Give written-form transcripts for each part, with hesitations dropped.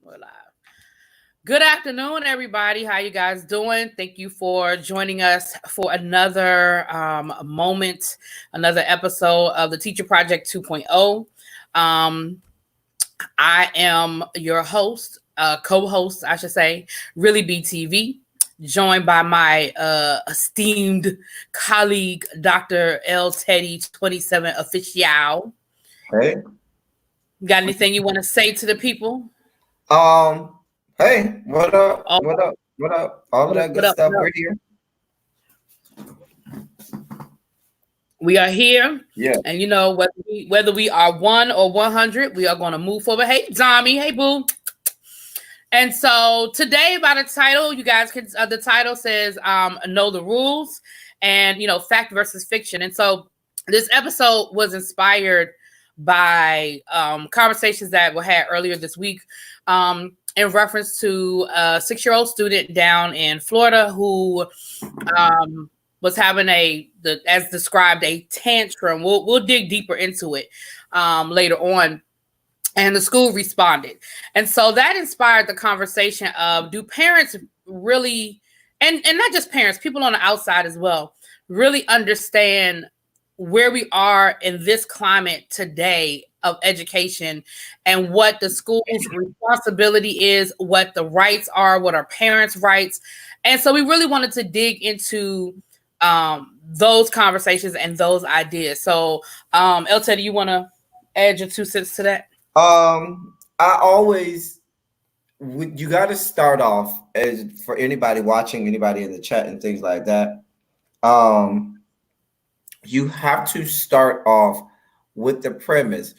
We're live. Good afternoon, everybody. How you guys doing? Thank you for joining us for another moment, another episode of the Teacher Project 2.0. I am your host, co-host, I should say, Really BTV, joined by my esteemed colleague, Dr. L. Teddy 27 Official. Hey. Got anything you want to say to the people? Hey, what up? Oh, what up? What up? All of that good stuff. We're here. We are here. Yeah. And you know, whether we are 1 or 100, we are going to move forward. Hey, Tommy. Hey, boo. And so today, by the title, you guys can. The title says "Know the Rules," and fact versus fiction. And so this episode was inspired by conversations that were had earlier this week in reference to a 6-year-old student down in Florida who was having as described, a tantrum. We'll dig deeper into it later on. And the school responded. And so that inspired the conversation of, do parents really, and not just parents, people on the outside as well, really understand where we are in this climate today of education and what the school's responsibility is, what the rights are, what our parents' rights. And so we really wanted to dig into those conversations and those ideas. So El Teddy, you want to add your 2 cents to that? I always, you got to start off, as for anybody watching, anybody in the chat and things like that. You have to start off with the premise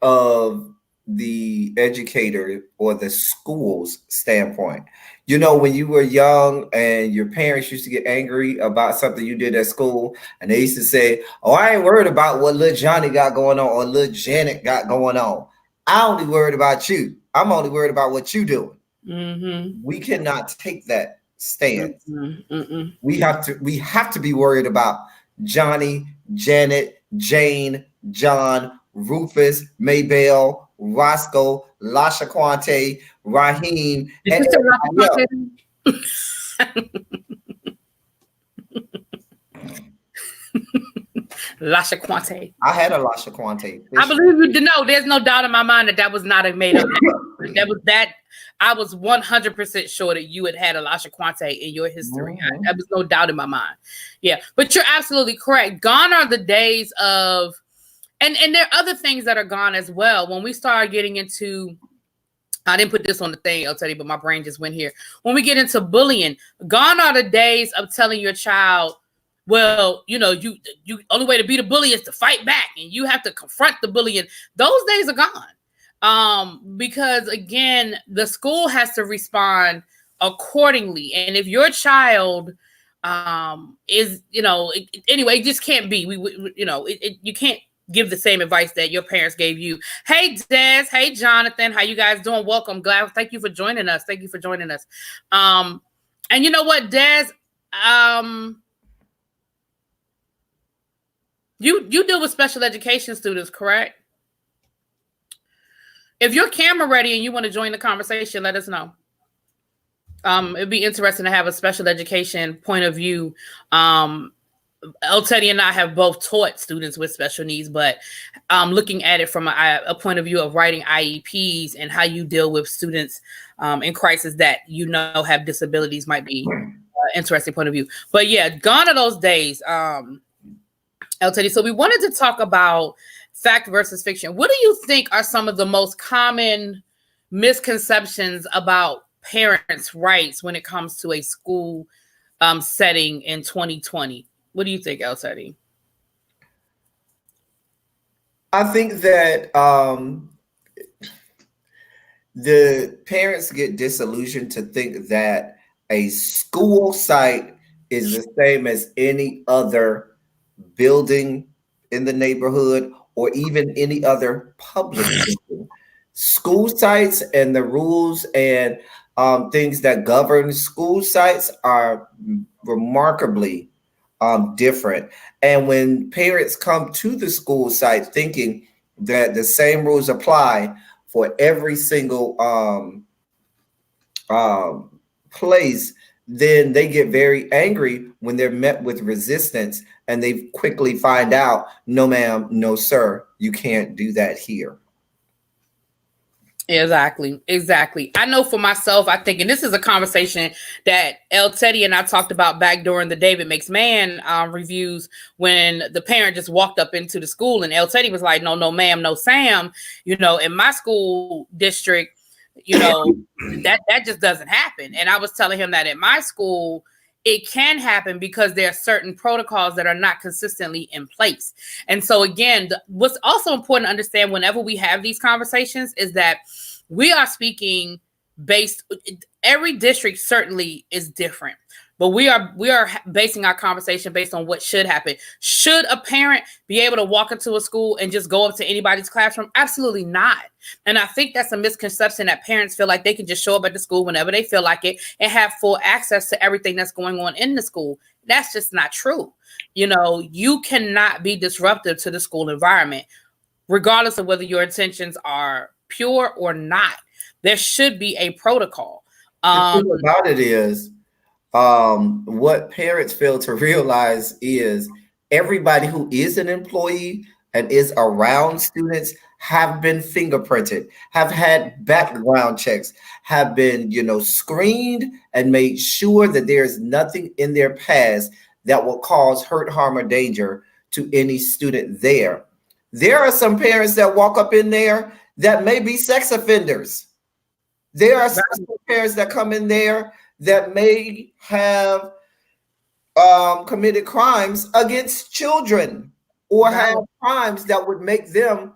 of the educator or the school's standpoint. You know, when you were young and your parents used to get angry about something you did at school, and they used to say, "Oh, I ain't worried about what little Johnny got going on or little Janet got going on. I only worried about you. I'm only worried about what you doing." Mm-hmm. We cannot take that stance. Mm-hmm. We have to be worried about Johnny, Janet, Jane, John, Rufus, Maybelle, Roscoe, Lasha Quante, Raheem, and everybody else. Lasha Quante. I had a Lasha Quante. I believe you to know. There's no doubt in my mind that was not a made up. I was 100% sure that you had a Lasha Quante in your history. Mm-hmm. There was no doubt in my mind. Yeah, but you're absolutely correct. Gone are the days of, and there are other things that are gone as well. When we start getting into, I didn't put this on the thing, I'll tell you, but my brain just went here. When we get into bullying, gone are the days of telling your child, well, you only way to beat a bully is to fight back, and you have to confront the bully. And those days are gone. Because again, the school has to respond accordingly. And if your child is, anyway, it just can't be. You can't give the same advice that your parents gave you. Hey, Des. Hey, Jonathan. How you guys doing? Welcome. Thank you for joining us. And you know what, Des? You deal with special education students, correct? If you're camera ready and you want to join the conversation, let us know. It'd be interesting to have a special education point of view. El Teddy and I have both taught students with special needs, but looking at it from a point of view of writing IEPs and how you deal with students in crisis that have disabilities might be an interesting point of view. But yeah, gone are those days, El Teddy. So we wanted to talk about fact versus fiction. What do you think are some of the most common misconceptions about parents' rights when it comes to a school setting in 2020? What do you think, El Teddy? I think that the parents get disillusioned to think that a school site is the same as any other building in the neighborhood or even any other public building. School sites and the rules and things that govern school sites are remarkably different. And when parents come to the school site thinking that the same rules apply for every single place, then they get very angry when they're met with resistance, and they quickly find out, no, ma'am, no, sir, you can't do that here. Exactly. I know for myself, I think, and this is a conversation that El Teddy and I talked about back during the David Makes Man reviews, when the parent just walked up into the school and El Teddy was like, no, no, ma'am, no, Sam. In my school district, that just doesn't happen. And I was telling him that at my school, it can happen because there are certain protocols that are not consistently in place. And so again, what's also important to understand whenever we have these conversations is that we are speaking every district certainly is different, but we are basing our conversation based on what should happen. Should a parent be able to walk into a school and just go up to anybody's classroom? Absolutely not. And I think that's a misconception, that parents feel like they can just show up at the school whenever they feel like it and have full access to everything that's going on in the school. That's just not true. You cannot be disruptive to the school environment, regardless of whether your intentions are pure or not. There should be a protocol. The thing about it is, what parents fail to realize is everybody who is an employee and is around students have been fingerprinted, have had background checks, have been, screened and made sure that there's nothing in their past that will cause hurt, harm, or danger to any student there. There are some parents that walk up in there that may be sex offenders. There are some parents that come in there that may have committed crimes against children, or have crimes that would make them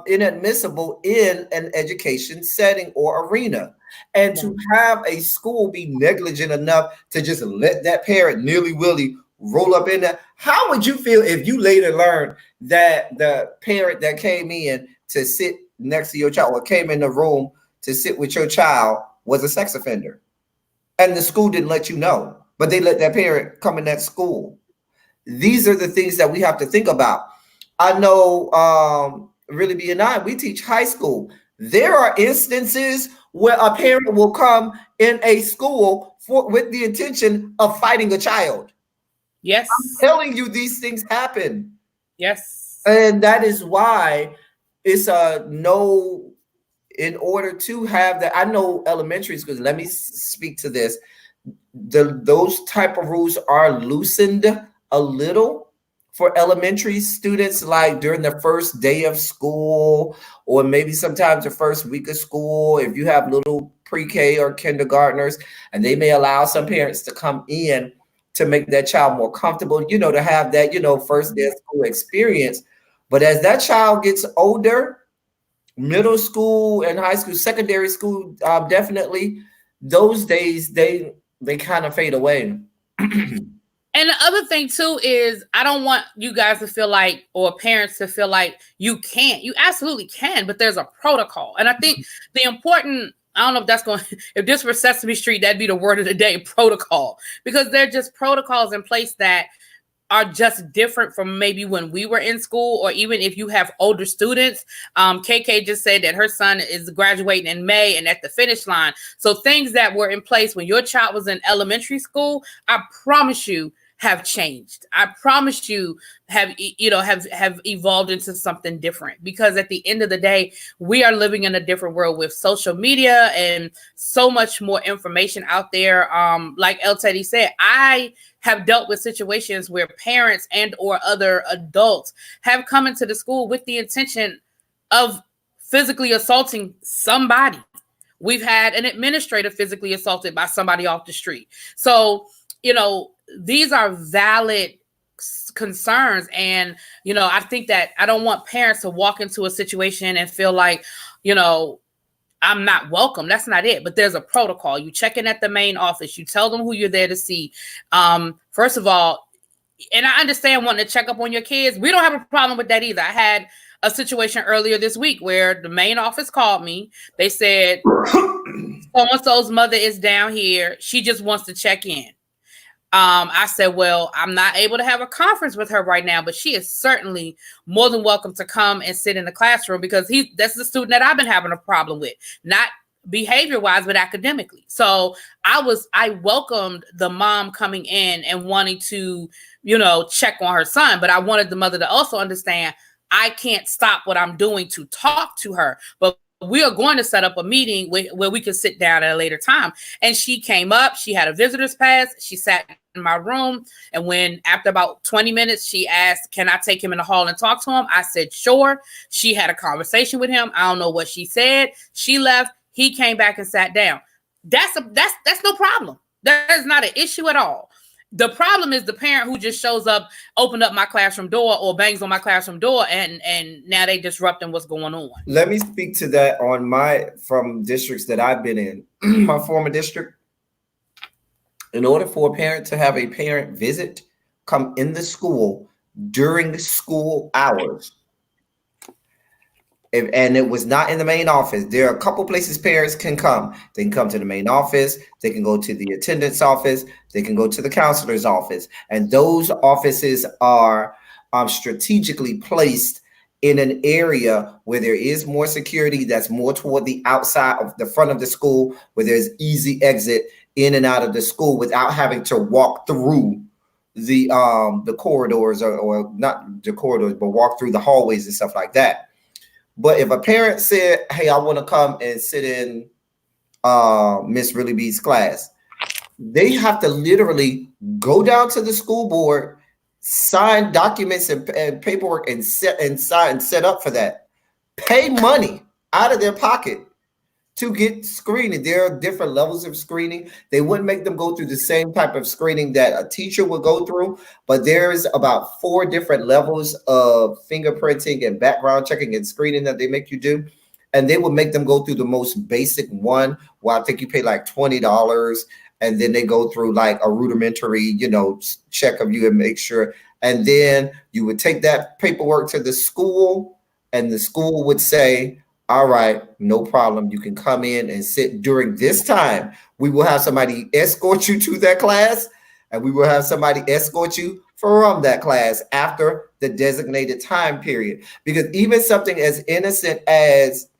inadmissible in an education setting or arena. And to have a school be negligent enough to just let that parent nilly-willy roll up in there, how would you feel if you later learned that the parent that came in to sit next to your child, or came in the room to sit with your child, was a sex offender? And the school didn't let you know, but they let that parent come in that school. These are the things that we have to think about. I know, Really B and I, we teach high school. There are instances where a parent will come in a school with the intention of fighting a child. Yes. I'm telling you, these things happen. Yes. And that is why it's no, in order to have that, I know elementary schools, let me speak to this. Those type of rules are loosened a little for elementary students, like during the first day of school, or maybe sometimes the first week of school, if you have little pre-K or kindergartners, and they may allow some parents to come in to make that child more comfortable, to have that, first day of school experience. But as that child gets older, middle school and high school, secondary school, definitely, those days, they kind of fade away. And the other thing too is, I don't want you guys to feel like, or parents to feel like you can't. You absolutely can, but there's a protocol. And I think the important, I don't know if that's going, if this were Sesame Street, that'd be the word of the day, protocol. Because they're just protocols in place that are just different from maybe when we were in school, or even if you have older students. KK just said that her son is graduating in May and at the finish line. So things that were in place when your child was in elementary school, I promise you, have changed. I promise you have evolved into something different, because at the end of the day, we are living in a different world with social media and so much more information out there. Like El Teddy said, I have dealt with situations where parents and or other adults have come into the school with the intention of physically assaulting somebody. We've had an administrator physically assaulted by somebody off the street. So, these are valid concerns. And, I think that I don't want parents to walk into a situation and feel like, I'm not welcome. That's not it. But there's a protocol. You check in at the main office. You tell them who you're there to see. First of all, and I understand wanting to check up on your kids. We don't have a problem with that either. I had a situation earlier this week where the main office called me. They said, so-and-so's mother is down here. She just wants to check in. I said, well, I'm not able to have a conference with her right now, but she is certainly more than welcome to come and sit in the classroom, because that's the student that I've been having a problem with. Not behavior wise, but academically. So I welcomed the mom coming in and wanting to, check on her son, but I wanted the mother to also understand I can't stop what I'm doing to talk to her, but we are going to set up a meeting where we can sit down at a later time. And she came up, she had a visitor's pass, she sat in my room. And when after about 20 minutes, she asked, can I take him in the hall and talk to him? I said, sure. She had a conversation with him. I don't know what she said. She left. He came back and sat down. That's no problem. That is not an issue at all. The problem is the parent who just shows up, open up my classroom door or bangs on my classroom door, and now they disrupting what's going on. Let me speak to that from districts that I've been in. My former district, in order for a parent to have a parent visit come in the school during school hours, and it was not in the main office. There are a couple places parents can come. They can come to the main office. They can go to the attendance office. They can go to the counselor's office. And those offices are strategically placed in an area where there is more security, that's more toward the outside of the front of the school, where there's easy exit in and out of the school without having to walk through the corridors or not the corridors, but walk through the hallways and stuff like that. But if a parent said, hey, I want to come and sit in Miss Really B's class, they have to literally go down to the school board, sign documents and paperwork and set up for that. Pay money out of their pocket to get screening. There are different levels of screening. They wouldn't make them go through the same type of screening that a teacher would go through, but there's about 4 different levels of fingerprinting and background checking and screening that they make you do. And they would make them go through the most basic one, where I think you pay like $20, and then they go through like a rudimentary, check of you and make sure. And then you would take that paperwork to the school, and the school would say, all right, no problem. You can come in and sit during this time. We will have somebody escort you to that class, and we will have somebody escort you from that class after the designated time period. Because even something as innocent as,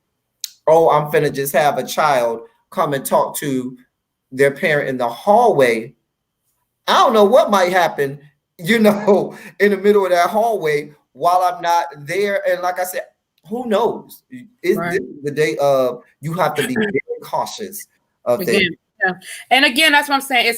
oh, I'm finna just have a child come and talk to their parent in the hallway, I don't know what might happen, in the middle of that hallway while I'm not there. And like I said, who knows? This the day of you have to be very cautious of things. Yeah. And again, that's what I'm saying.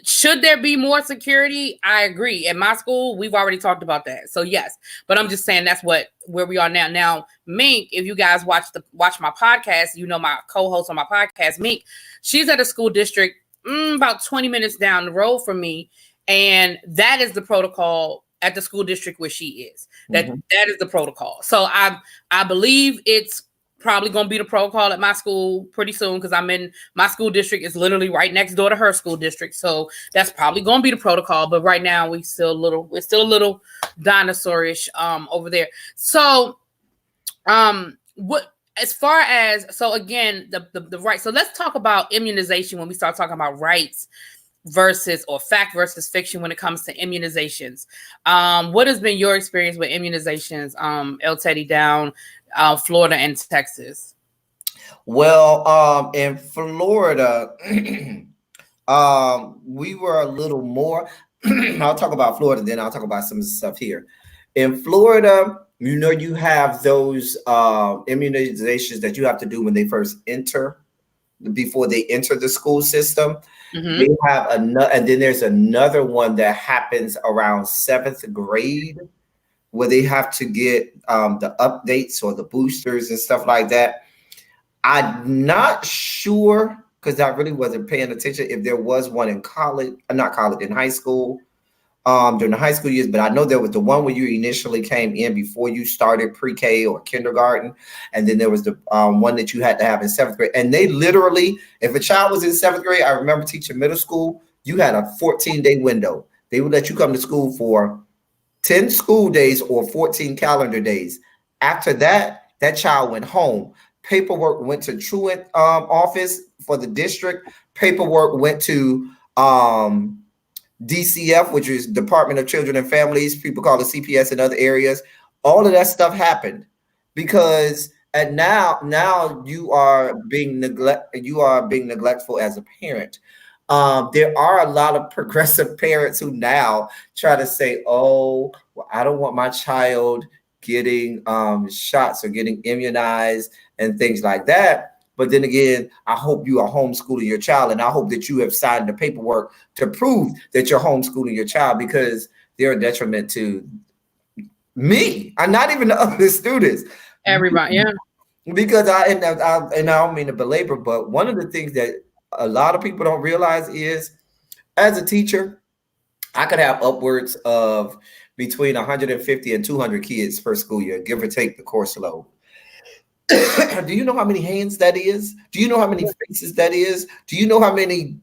Should there be more security? I agree. At my school, we've already talked about that. So yes, but I'm just saying that's where we are now. Now, Mink, if you guys watch my podcast, my co-host on my podcast, Mink, she's at a school district about 20 minutes down the road from me, and that is the protocol at the school district where she is. That is the protocol. So I believe it's probably going to be the protocol at my school pretty soon, because my school district is literally right next door to her school district. So that's probably going to be the protocol. But right now we're still a little dinosaurish over there. So as far as, so again, the right. So let's talk about immunization when we start talking about rights or fact versus fiction when it comes to immunizations. What has been your experience with immunizations, El Teddy, down Florida and Texas? Well, in Florida, we were a little more. I'll talk about Florida, then I'll talk about some stuff here. In Florida, you have those immunizations that you have to do when they first before they enter the school system. They have another, and then there's another one that happens around 7th grade, where they have to get the updates or the boosters and stuff like that. I'm not sure, because I really wasn't paying attention, if there was one in in high school, during the high school years, but I know there was the one where you initially came in before you started pre-K or kindergarten, and then there was the one that you had to have in 7th grade. And they literally, if a child was in 7th grade, I remember teaching middle school, you had a 14-day window. They would let you come to school for 10 school days or 14 calendar days. After that, that child went home. Paperwork went to truant office for the district. Paperwork went to DCF, which is Department of Children and Families. People call it CPS in other areas. All of that stuff happened because And now you are being neglectful as a parent. There are a lot of progressive parents who now try to say, "Oh, well, I don't want my child getting shots or getting immunized and things like that." But then again, I hope you are homeschooling your child, and I hope that you have signed the paperwork to prove that you're homeschooling your child, because they're a detriment to me, and not even the other students. Everybody, yeah. Because I don't mean to belabor, but one of the things that a lot of people don't realize is, as a teacher, I could have upwards of between 150 and 200 kids per school year, give or take the course load. Do you know how many hands that is? Do you know how many faces that is? Do you know how many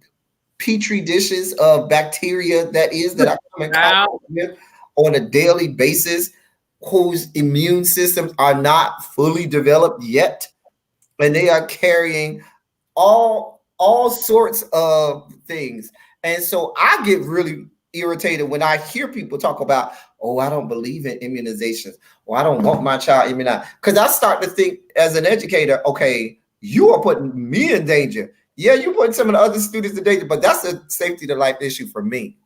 petri dishes of bacteria that is that I come in contact with on a daily basis, whose immune systems are not fully developed yet, and they are carrying all sorts of things. And so I get really irritated when I hear people talk about, "Oh, I don't believe in immunizations," or "I don't want my child immunized," because I start to think as an educator, okay, you are putting me in danger. Yeah, you're putting some of the other students in danger, but that's a safety to life issue for me.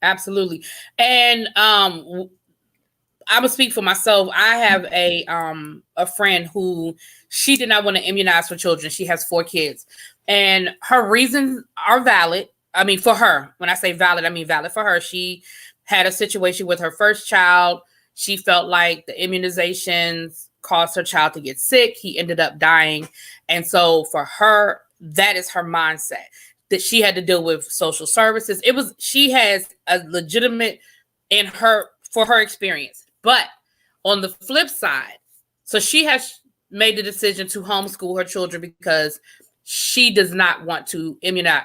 Absolutely. And I would speak for myself. I have a friend who, she did not want to immunize for children. She has 4 kids, and her reasons are valid. I mean, for her, when I say valid, I mean valid for her. She had a situation with her first child. She felt like the immunizations caused her child to get sick. He ended up dying. And so for her, that is her mindset, that she had to deal with social services. She has a legitimate for her experience. But on the flip side, so she has made the decision to homeschool her children because she does not want to immunize,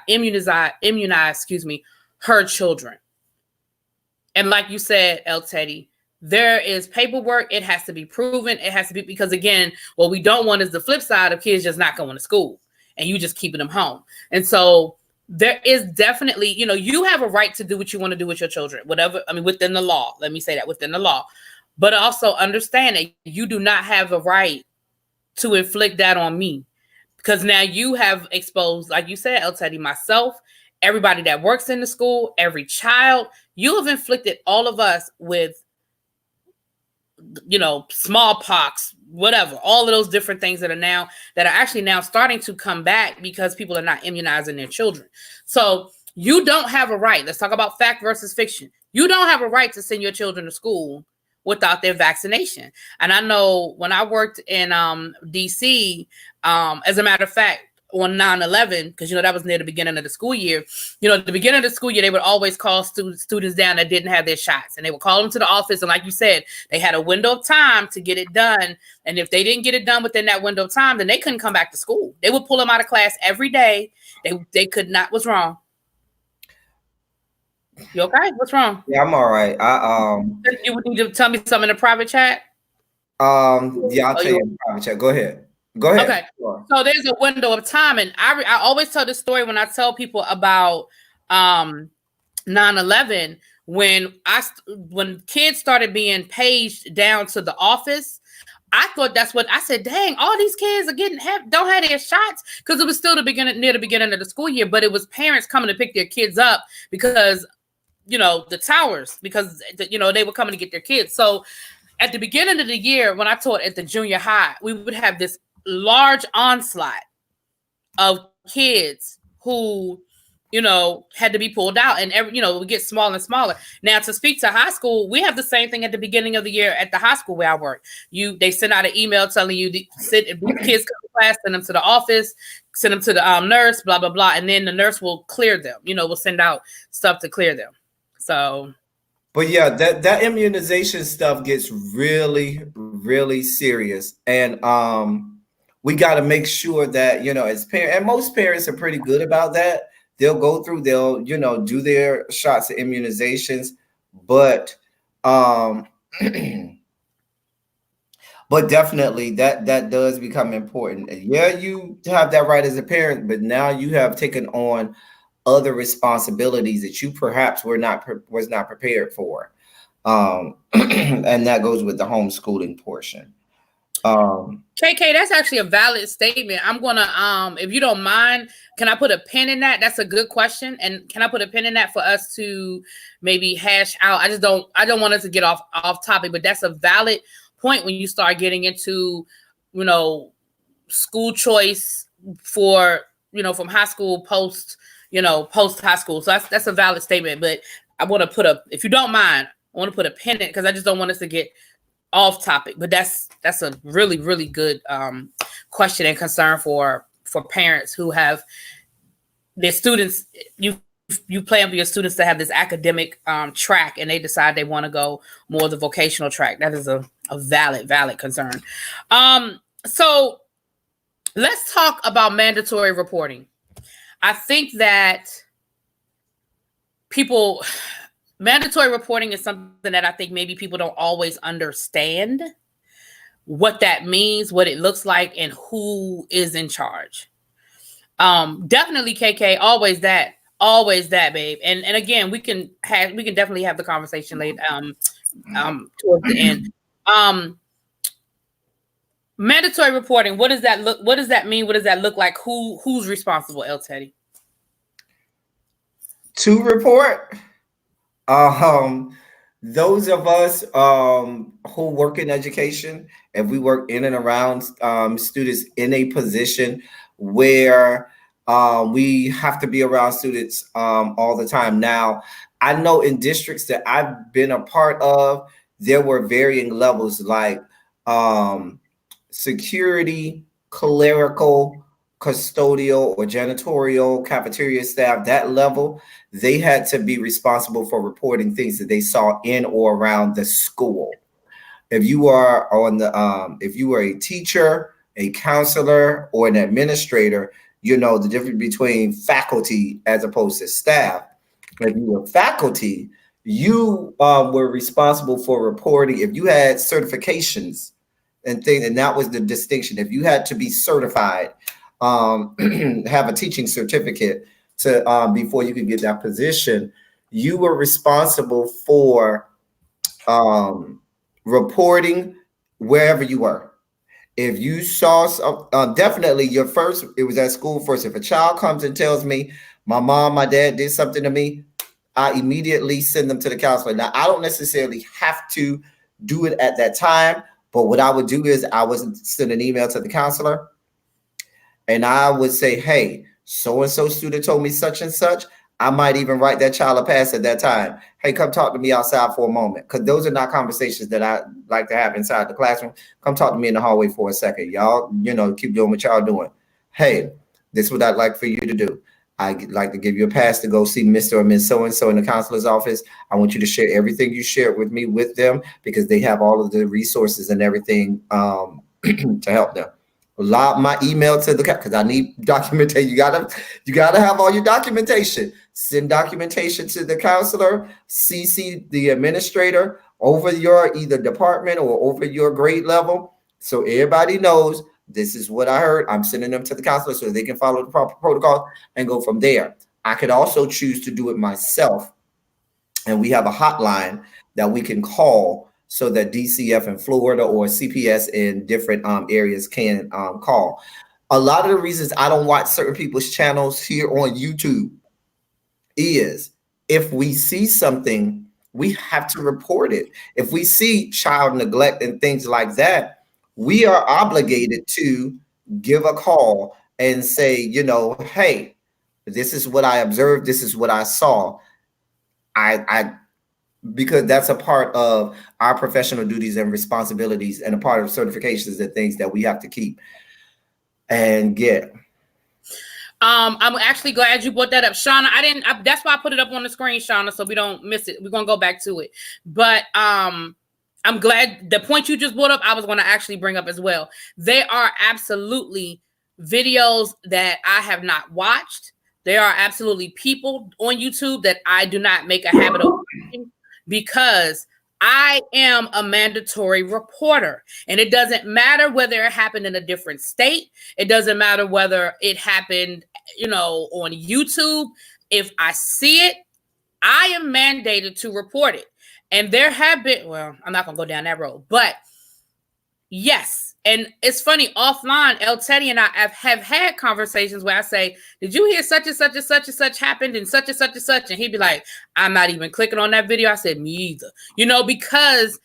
her children. And like you said, El Teddy, there is paperwork. It has to be proven. It has to be, because again, what we don't want is the flip side of kids just not going to school and you just keeping them home. And so there is definitely, you have a right to do what you want to do with your children, whatever. I mean, within the law, let me say that, within the law, but also understand that you do not have the right to inflict that on me, because now you have exposed, like you said, El Teddy, myself, everybody that works in the school, every child. You have inflicted all of us with, smallpox, whatever, all of those different things that are actually now starting to come back because people are not immunizing their children. So you don't have a right. Let's talk about fact versus fiction. You don't have a right to send your children to school without their vaccination. And I know when I worked in DC, as a matter of fact, on 9/11, because that was near the beginning of the school year. At the beginning of the school year, they would always call students down that didn't have their shots, and they would call them to the office. And like you said, they had a window of time to get it done. And if they didn't get it done within that window of time, then they couldn't come back to school. They would pull them out of class every day. They could not. What's wrong? You okay? What's wrong? Yeah, I'm all right. You would need to tell me something in the private chat. Yeah, I'll tell you in the private chat. Go ahead. Okay. So there's a window of time, and I always tell this story when I tell people about 9/11, when kids started being paged down to the office. I thought that's what I said. Dang, all these kids are don't have their shots, because it was still near the beginning of the school year, but it was parents coming to pick their kids up because the towers, because they were coming to get their kids. So at the beginning of the year, when I taught at the junior high, we would have this large onslaught of kids who, had to be pulled out, and it would get smaller and smaller. Now, to speak to high school, we have the same thing at the beginning of the year at the high school where I work. They send out an email telling you to kids come to class, send them to the office, send them to the nurse, blah, blah, blah. And then the nurse will clear them, will send out stuff to clear them. So. But yeah, that immunization stuff gets really, really serious. And we got to make sure that, as parents, and most parents are pretty good about that. They'll go through, they'll, do their shots of immunizations, but but definitely that does become important. And yeah, you have that right as a parent, but now you have taken on other responsibilities that you perhaps was not prepared for. And that goes with the homeschooling portion. KK, that's actually a valid statement. I'm gonna, if you don't mind, can I put a pin in that? That's a good question. And can I put a pin in that for us to maybe hash out? I don't want us to get off topic, but that's a valid point when you start getting into, school choice for, from high school post high school. So that's a valid statement. But I want to if you don't mind, I want to put a pin in it because I just don't want us to get off topic. But that's a really, really good question and concern for parents who have their students. You plan for your students to have this academic track, and they decide they want to go more the vocational track. That is a valid concern. So let's talk about mandatory reporting. I think that mandatory reporting is something that I think maybe people don't always understand what that means, what it looks like, and who is in charge. Definitely, KK, always that, babe. And again, we can definitely have the conversation later towards the end. Mandatory reporting, what does that mean? What does that look like? Who's responsible, El Teddy? To report? Those of us who work in education, if we work in and around students in a position where we have to be around students all the time. Now, I know in districts that I've been a part of, there were varying levels like security, clerical, custodial, or janitorial, cafeteria staff, that level, they had to be responsible for reporting things that they saw in or around the school. If you are if you are a teacher, a counselor, or an administrator, you know the difference between faculty as opposed to staff. If you were faculty, you were responsible for reporting. If you had certifications and things, and that was the distinction. If you had to be certified, have a teaching certificate to before you could get that position, you were responsible for reporting wherever you were. If you saw definitely it was at school first. If a child comes and tells me my mom, my dad did something to me, I immediately send them to the counselor. Now, I don't necessarily have to do it at that time, but what I would do is I would send an email to the counselor and I would say, hey, so-and-so student told me such and such. I might even write that child a pass at that time. Hey, come talk to me outside for a moment. Because those are not conversations that I like to have inside the classroom. Come talk to me in the hallway for a second. Y'all, keep doing what y'all doing. Hey, this is what I'd like for you to do. I'd like to give you a pass to go see Mr. or Ms. So-and-so in the counselor's office. I want you to share everything you shared with me with them because they have all of the resources and everything to help them. Lob my email to the because I need documentation. You gotta have all your documentation. Send documentation to the counselor, CC the administrator over your either department or over your grade level. So everybody knows this is what I heard. I'm sending them to the counselor so they can follow the proper protocol and go from there. I could also choose to do it myself. And we have a hotline that we can call so that DCF in Florida or CPS in different areas can call. A lot of the reasons I don't watch certain people's channels here on YouTube is if we see something, we have to report it. If we see child neglect and things like that, we are obligated to give a call and say, hey, this is what I observed. This is what I saw. Because that's a part of our professional duties and responsibilities and a part of certifications and things that we have to keep and get. I'm actually glad you brought that up, Shauna. That's why I put it up on the screen, Shauna, so we don't miss it. We're going to go back to it. But I'm glad the point you just brought up, I was going to actually bring up as well. There are absolutely videos that I have not watched. There are absolutely people on YouTube that I do not make a habit of watching because I am a mandatory reporter. And it doesn't matter whether it happened in a different state. It doesn't matter whether it happened, on YouTube. If I see it, I am mandated to report it. And there have been, well, I'm not going to go down that road, but yes, And it's funny, offline, El Teddy and I have had conversations where I say, did you hear such and such and such and such happened and such and such and such? And he'd be like, I'm not even clicking on that video. I said, me either. Because,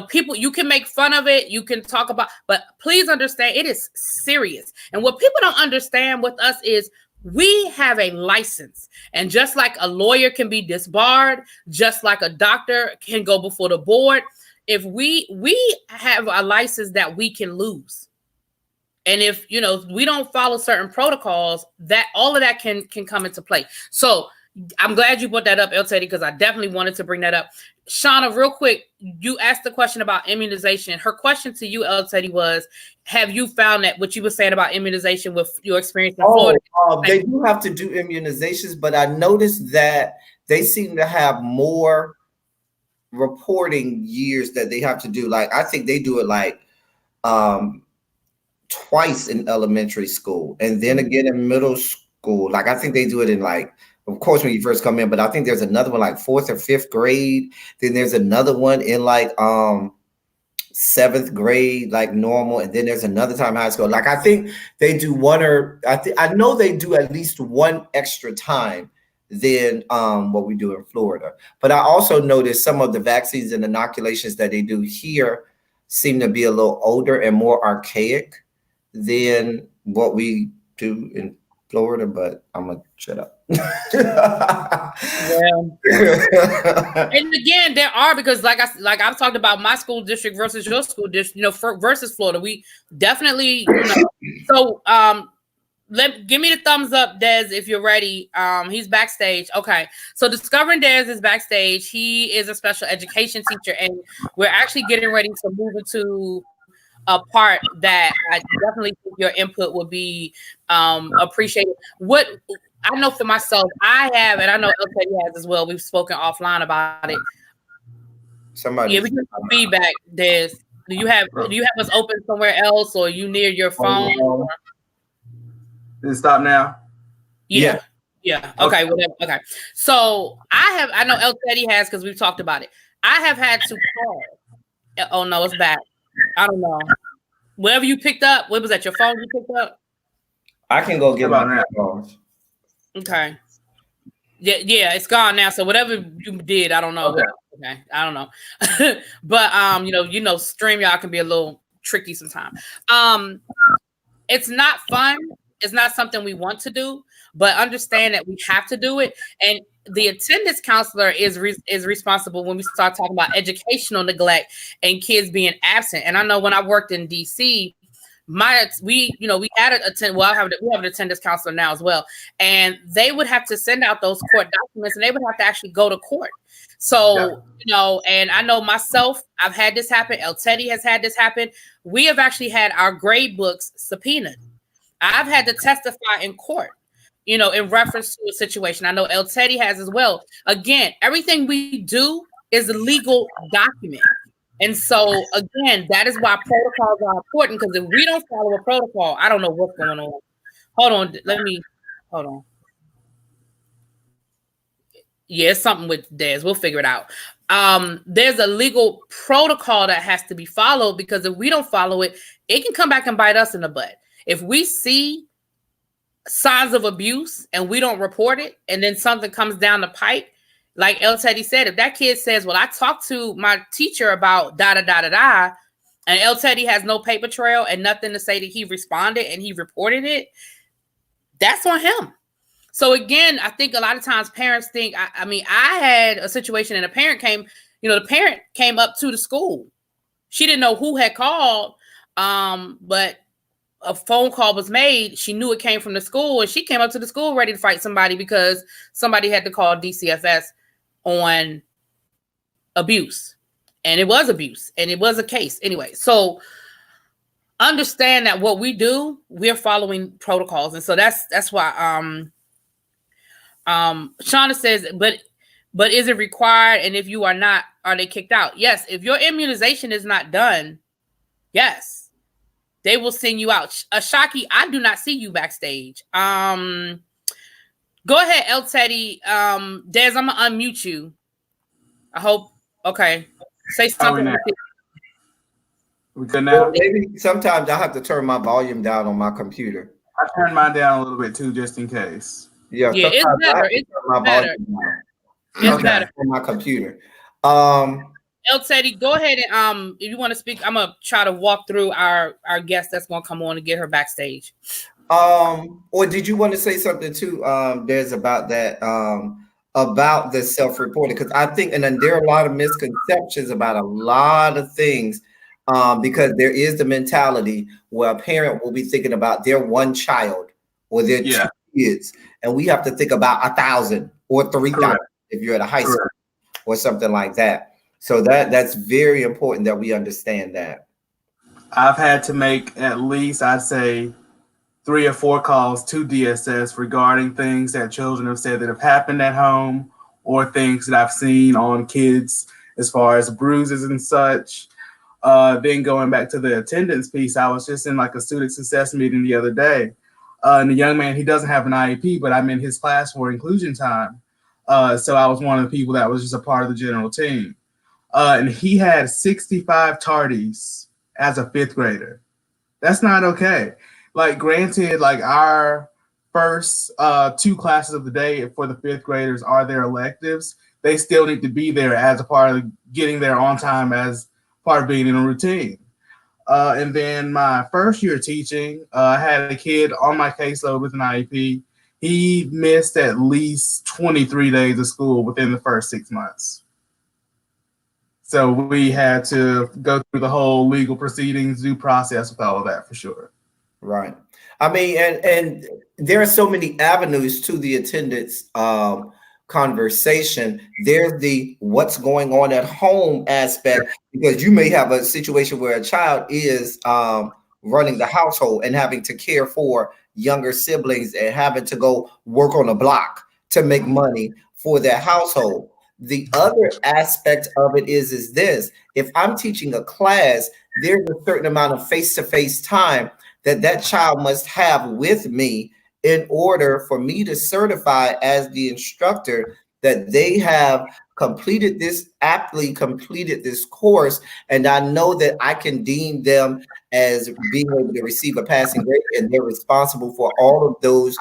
people, you can make fun of it. You can talk about, but please understand, it is serious. And what people don't understand with us is we have a license. And just like a lawyer can be disbarred, just like a doctor can go before the board, if we have a license that we can lose. And if, we don't follow certain protocols, that all of that can come into play. So I'm glad you brought that up, El Teddy, because I definitely wanted to bring that up. Shauna, real quick, you asked the question about immunization. Her question to you, El Teddy, was, have you found that what you were saying about immunization with your experience in Florida? They do have to do immunizations, but I noticed that they seem to have more reporting years that they have to do. Like, I think they do it like twice in elementary school, and then again in middle school. Like, I think they do it in, like, of course, when you first come in, but I think there's another one like 4th or 5th grade. Then there's another one in like 7th grade, like normal, and then there's another time high school. Like, I think they do I know they do at least one extra time than what we do in Florida. But I also noticed some of the vaccines and inoculations that they do here seem to be a little older and more archaic than what we do in Florida, but I'm gonna shut up. Yeah. And again, there are, because like I've talked about my school district versus your school district, versus Florida. We definitely, so give me the thumbs up, Des, if you're ready. He's backstage. Okay. So Discovering Des is backstage. He is a special education teacher, and we're actually getting ready to move into a part that I definitely think your input would be appreciated. What I know for myself, I have, and I know El Teddy has as well. We've spoken offline about it. We get some feedback, Des. Do you have us open somewhere else, or are you near your phone? Did it stop now? Yeah. Okay. Whatever. Okay. So I know El Teddy has, because we've talked about it. I have had to call. Oh no, it's back. I don't know. Whatever you picked up, what was that? Your phone you picked up? I can go get my phone. Okay. Yeah, it's gone now. So whatever you did, I don't know. Okay. I don't know. But StreamYard can be a little tricky sometimes. It's not fun. It's not something we want to do, but understand that we have to do it. And the attendance counselor is responsible when we start talking about educational neglect and kids being absent. And I know when I worked in DC, we had we have an attendance counselor now as well, and they would have to send out those court documents, and they would have to actually go to court. So and I know myself, I've had this happen. El Teddy has had this happen. We have actually had our grade books subpoenaed. I've had to testify in court, in reference to a situation. I know El Teddy has as well. Again, everything we do is a legal document. And so, again, that is why protocols are important, because if we don't follow a protocol, I don't know what's going on. Hold on. Yeah, it's something with Des. We'll figure it out. There's a legal protocol that has to be followed, because if we don't follow it, it can come back and bite us in the butt. If we see signs of abuse and we don't report it, and then something comes down the pipe, like El Teddy said, if that kid says, well, I talked to my teacher about da-da-da-da-da, and El Teddy has no paper trail and nothing to say that he responded and he reported it, that's on him. So again, I think a lot of times parents think, I had a situation, and a parent came up to the school. She didn't know who had called, but a phone call was made. She knew it came from the school, and she came up to the school ready to fight somebody because somebody had to call DCFS on abuse. And it was abuse, and it was a case anyway. So understand that what we do, we're following protocols. And so that's why Shauna says, but is it required? And if you are not, are they kicked out? Yes. If your immunization is not done, yes, they will send you out. Shaki, I do not see you backstage. Go ahead, El Teddy. Des, I'm gonna unmute you. I hope. Okay. Say something. We good now? Well, maybe sometimes I have to turn my volume down on my computer. I turned mine down a little bit too, just in case. Yeah, Yeah, it's sometimes I better. have to It's turn my better. volume down It's Okay. better. on my computer. El Teddy, go ahead and if you want to speak, I'm gonna try to walk through our guest that's gonna come on and get her backstage. Or did you want to say something too? There's about that about the self-reporting, because I think, and then there are a lot of misconceptions about a lot of things, because there is the mentality where a parent will be thinking about their one child or their two kids, and we have to think about 1,000 or 3,000 if you're at a high school or something like that. So that's very important that we understand that. I've had to make at least, I'd say, 3 or 4 calls to DSS regarding things that children have said that have happened at home, or things that I've seen on kids as far as bruises and such. Then going back to the attendance piece, I was just in like a student success meeting the other day. And the young man, he doesn't have an IEP, but I'm in his class for inclusion time. So I was one of the people that was just a part of the general team. And he had 65 tardies as a 5th grader. That's not okay. Like, granted, like our first 2 classes of the day for the 5th graders are their electives. They still need to be there as a part of getting there on time, as part of being in a routine. And then my first year teaching, I had a kid on my caseload with an IEP. He missed at least 23 days of school within the first 6 months. So we had to go through the whole legal proceedings, due process with all of that for sure. Right. I mean, and there are so many avenues to the attendance conversation. There's the what's going on at home aspect, because you may have a situation where a child is running the household and having to care for younger siblings and having to go work on a block to make money for their household. The other aspect of it is this: if I'm teaching a class, there's a certain amount of face-to-face time that child must have with me in order for me to certify as the instructor that they have aptly completed this course. And I know that I can deem them as being able to receive a passing grade, and they're responsible for all of those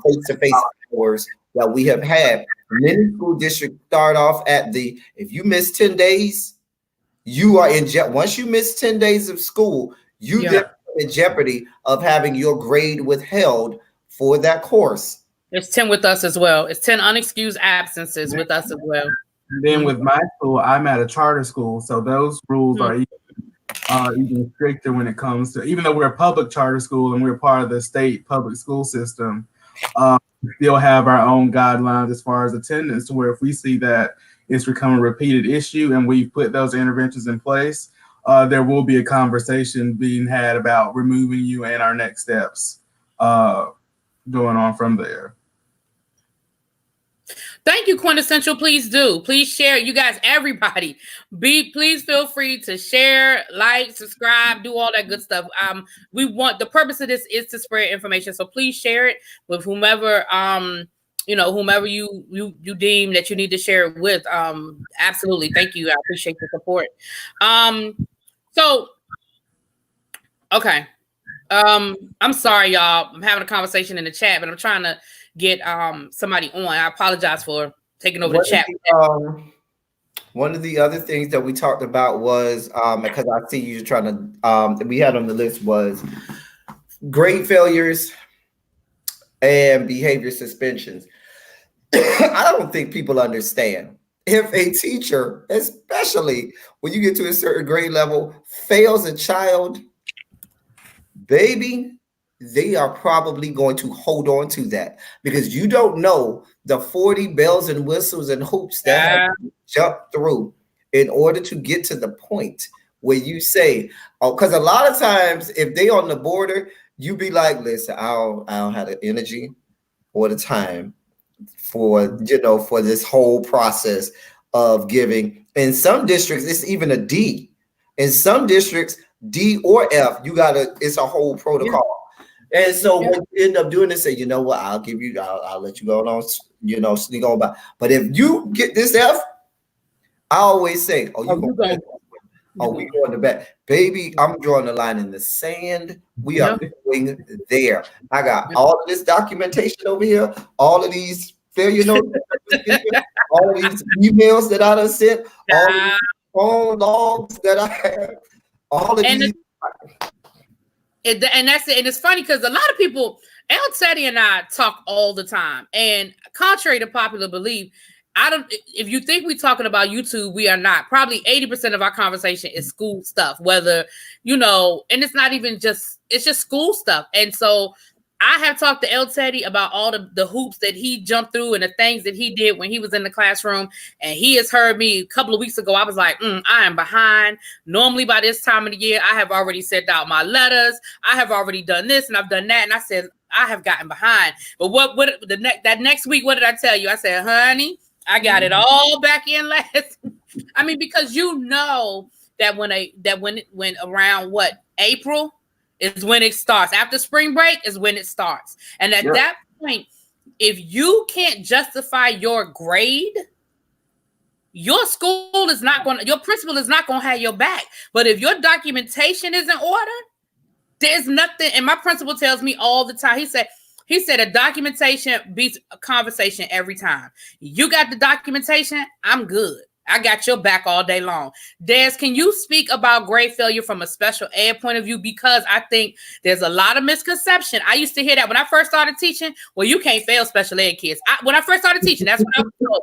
face-to-face hours that we have had. Many school districts start off at if you miss 10 days, you are in once you miss 10 days of school, then in jeopardy of having your grade withheld for that course. It's 10 with us as well. It's 10 unexcused absences with us as well. And then with my school, I'm at a charter school, so those rules are even stricter when it comes to, even though we're a public charter school and we're part of the state public school system, we still have our own guidelines as far as attendance, to where if we see that it's become a repeated issue and we put those interventions in place, there will be a conversation being had about removing you and our next steps going on from there. Thank you, Quintessential. Please do. Please share. You guys, everybody, please feel free to share, like, subscribe, do all that good stuff. The purpose of this is to spread information. So please share it with whomever, whomever you deem that you need to share it with. Absolutely. Thank you. I appreciate the support. Okay. I'm sorry, y'all. I'm having a conversation in the chat, but I'm trying to get somebody on. I apologize for taking over the chat. One of the other things that we talked about was, because I see you trying to, that we had on the list was grade failures and behavior suspensions. I don't think people understand. If a teacher, especially when you get to a certain grade level, fails a child, baby, they are probably going to hold on to that, because you don't know the 40 bells and whistles and hoops that have to jump through in order to get to the point where you say, oh, because a lot of times if they on the border, you be like, listen, I don't have the energy or the time for this whole process of giving. In some districts, it's even a D. In some districts, D or F, it's a whole protocol. Yeah. And so what you end up doing is say, you know what, I'll let you go on, sneak on by. But if you get this F, I always say, Oh, we going to bed. Baby, I'm drawing the line in the sand. We are going there. I got all of this documentation over here, all of these failure notes, all of these emails that I done sent, all of these phone logs that I have, all of these. And that's it. And it's funny because a lot of people, El Teddy and I talk all the time. And contrary to popular belief, if you think we're talking about YouTube, we are not. Probably 80% of our conversation is school stuff, whether, and it's not even it's just school stuff. And so I have talked to El Teddy about all the hoops that he jumped through and the things that he did when he was in the classroom. And he has heard me a couple of weeks ago. I was like, I am behind. Normally by this time of the year, I have already sent out my letters. I have already done this and I've done that. And I said, I have gotten behind. But that next week, what did I tell you? I said, honey, I got it all back in last. I mean, because that when around April is when it starts. After spring break is when it starts. And at that point, if you can't justify your grade, your principal is not going to have your back. But if your documentation is in order, there's nothing. And my principal tells me all the time, he said a documentation beats a conversation every time. You got the documentation, I'm good. I got your back all day long. Des, can you speak about grade failure from a special ed point of view? Because I think there's a lot of misconception. I used to hear that when I first started teaching. Well, you can't fail special ed kids. When I first started teaching, that's what I was told.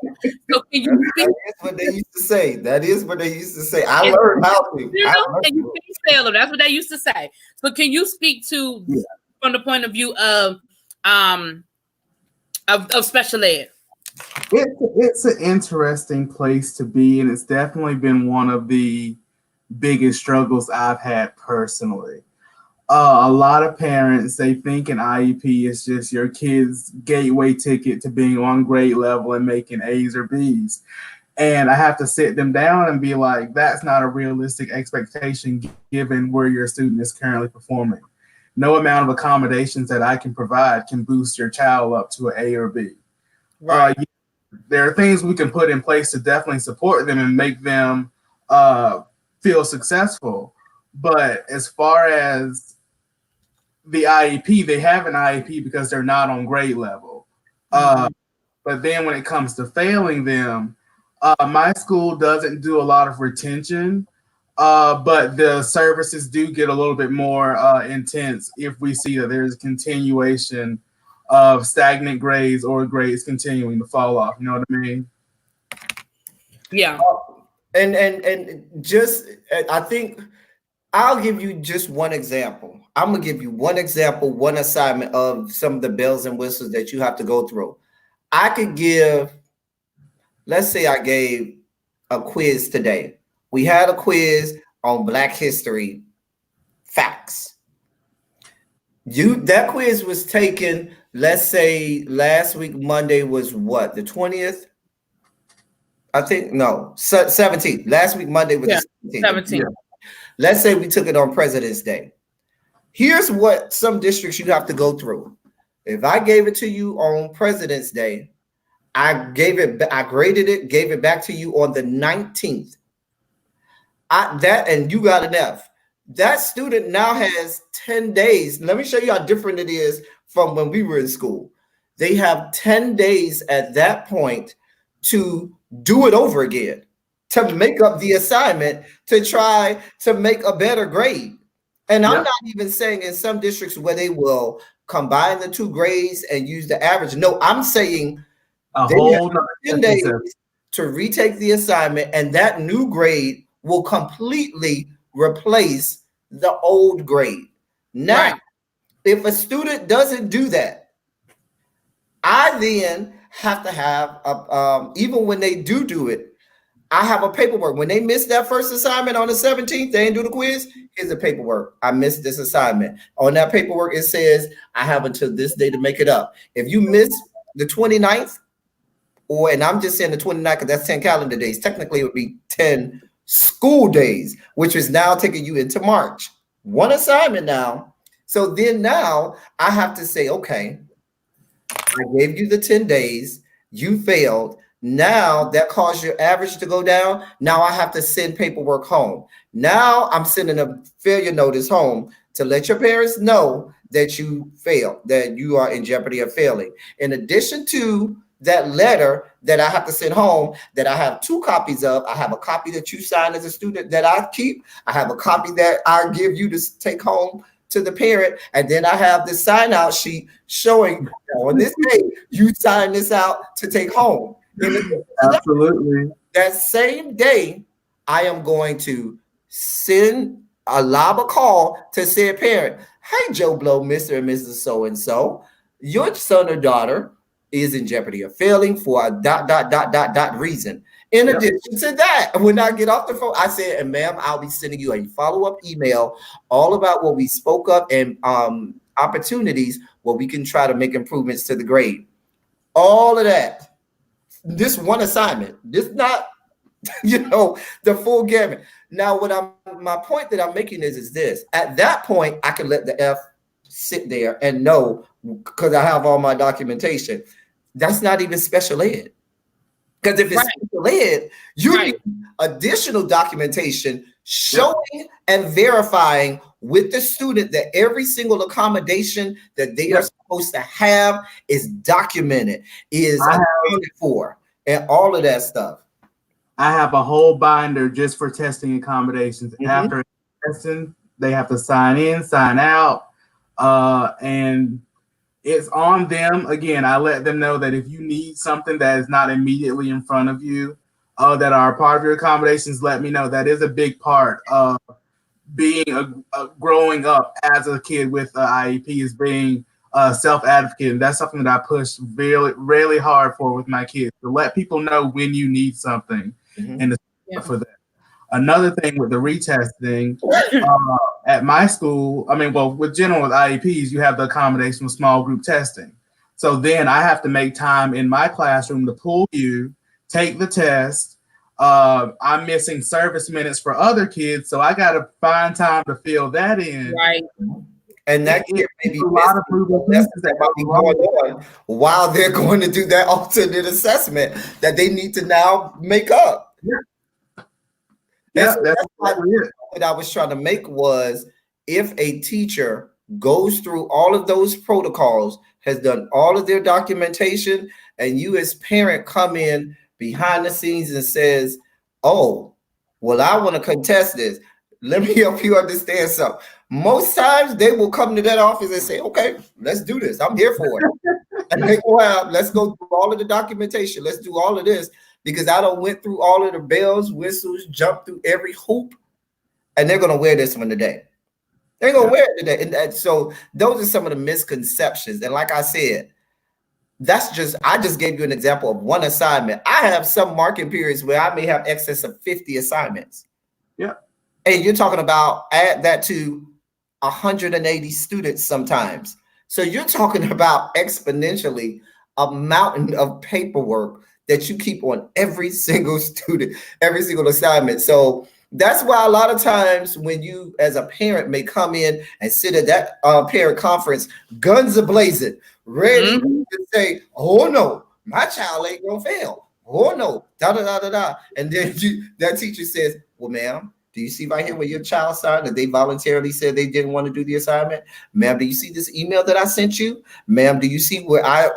So can you speak? That is what they used to say. That is what they used to say. I learned how to. And you can't fail them. That's what they used to say. So can you speak to from the point of view of special ed? It's an interesting place to be, and it's definitely been one of the biggest struggles I've had personally. A lot of parents, they think an IEP is just your kid's gateway ticket to being on grade level and making A's or B's. And I have to sit them down and be like, that's not a realistic expectation given where your student is currently performing. No amount of accommodations that I can provide can boost your child up to an A or B. Right. There are things we can put in place to definitely support them and make them feel successful. But as far as the IEP, they have an IEP because they're not on grade level. But then when it comes to failing them, my school doesn't do a lot of retention, but the services do get a little bit more intense if we see that there's a continuation of stagnant grades or grades continuing to fall off. You know what I mean? Yeah. And just, I think I'll give you just one example. I'm going to give you one example, one assignment of some of the bells and whistles that you have to go through. I could give, let's say I gave a quiz today. We had a quiz on Black history facts. That quiz was taken, let's say last week, Monday was what, the 20th? I think, no, 17th. Last week, Monday was the 17th. Yeah. Let's say we took it on President's Day. Here's what some districts you have to go through. If I gave it to you on President's Day, I graded it, gave it back to you on the 19th. And you got an F. That student now has 10 days. Let me show you how different it is from when we were in school. They have 10 days at that point to do it over again, to make up the assignment, to try to make a better grade. And I'm not even saying in some districts where they will combine the two grades and use the average. No, I'm saying they have 10 days to retake the assignment, and that new grade will completely replace the old grade. Now, if a student doesn't do that, I then have to have, even when they do it, I have a paperwork. When they miss that first assignment on the 17th, they didn't do the quiz, here's the paperwork. I missed this assignment. On that paperwork, it says, I have until this day to make it up. If you miss the 29th, and I'm just saying the 29th because that's 10 calendar days. Technically, it would be 10 school days, which is now taking you into March. One assignment now. So then now I have to say, okay, I gave you the 10 days. You failed. Now that caused your average to go down. Now I have to send paperwork home. Now I'm sending a failure notice home to let your parents know that you failed, that you are in jeopardy of failing. In addition to that letter that I have to send home, that I have 2 copies of. I have a copy that you signed as a student that I keep. I have a copy that I give you to take home to the parent. And then I have the sign out sheet showing on this day, you sign this out to take home. Absolutely. That same day, I am going to send a lob a call to said parent. Hey, Joe Blow, Mr. and Mrs. So-and-so, your son or daughter is in jeopardy of failing for a ... reason. In addition to that, when I get off the phone, I said, and ma'am, I'll be sending you a follow-up email all about what we spoke of and opportunities where we can try to make improvements to the grade. All of that. This one assignment. This not, the full gamut. Now, my point that I'm making is this. At that point, I can let the F sit there and know, because I have all my documentation. That's not even special ed. Because if it's special ed, you need additional documentation showing and verifying with the student that every single accommodation that they are supposed to have is documented, is accounted for, and all of that stuff. I have a whole binder just for testing accommodations. After testing, they have to sign in, sign out, and it's on them. Again, I let them know that if you need something that is not immediately in front of you, that are part of your accommodations, let me know. That is a big part of being growing up as a kid with IEP, is being a self-advocate. And that's something that I push really, really hard for with my kids, to let people know when you need something and for that. Another thing with the retesting, at my school, with general with IEPs, you have the accommodation with small group testing. So then I have to make time in my classroom to pull you, take the test. I'm missing service minutes for other kids, so I got to find time to fill that in. Right. And that kid may be a lot of that might be going on while they're going to do that alternate assessment that they need to now make up. That's what I was trying to make was, if a teacher goes through all of those protocols, has done all of their documentation, and you as parent come in behind the scenes and says, oh, well, I want to contest this. Let me help you understand something. Most times they will come to that office and say, okay, let's do this. I'm here for it. And they go out, let's go through all of the documentation. Let's do all of this, because I done went through all of the bells, whistles, jumped through every hoop, and they're going to wear this one today. They're going to wear it today. And so those are some of the misconceptions. And like I said, I just gave you an example of one assignment. I have some marking periods where I may have excess of 50 assignments. Yeah. And you're talking about, add that to 180 students sometimes. So you're talking about exponentially a mountain of paperwork that you keep on every single student, every single assignment. So that's why a lot of times when you as a parent may come in and sit at that parent conference, guns a blazing, ready to say, oh no, my child ain't gonna fail. Oh no, da da da da da. And then that teacher says, well, ma'am, do you see right here where your child signed that they voluntarily said they didn't want to do the assignment? Ma'am, do you see this email that I sent you? Ma'am, do you see where I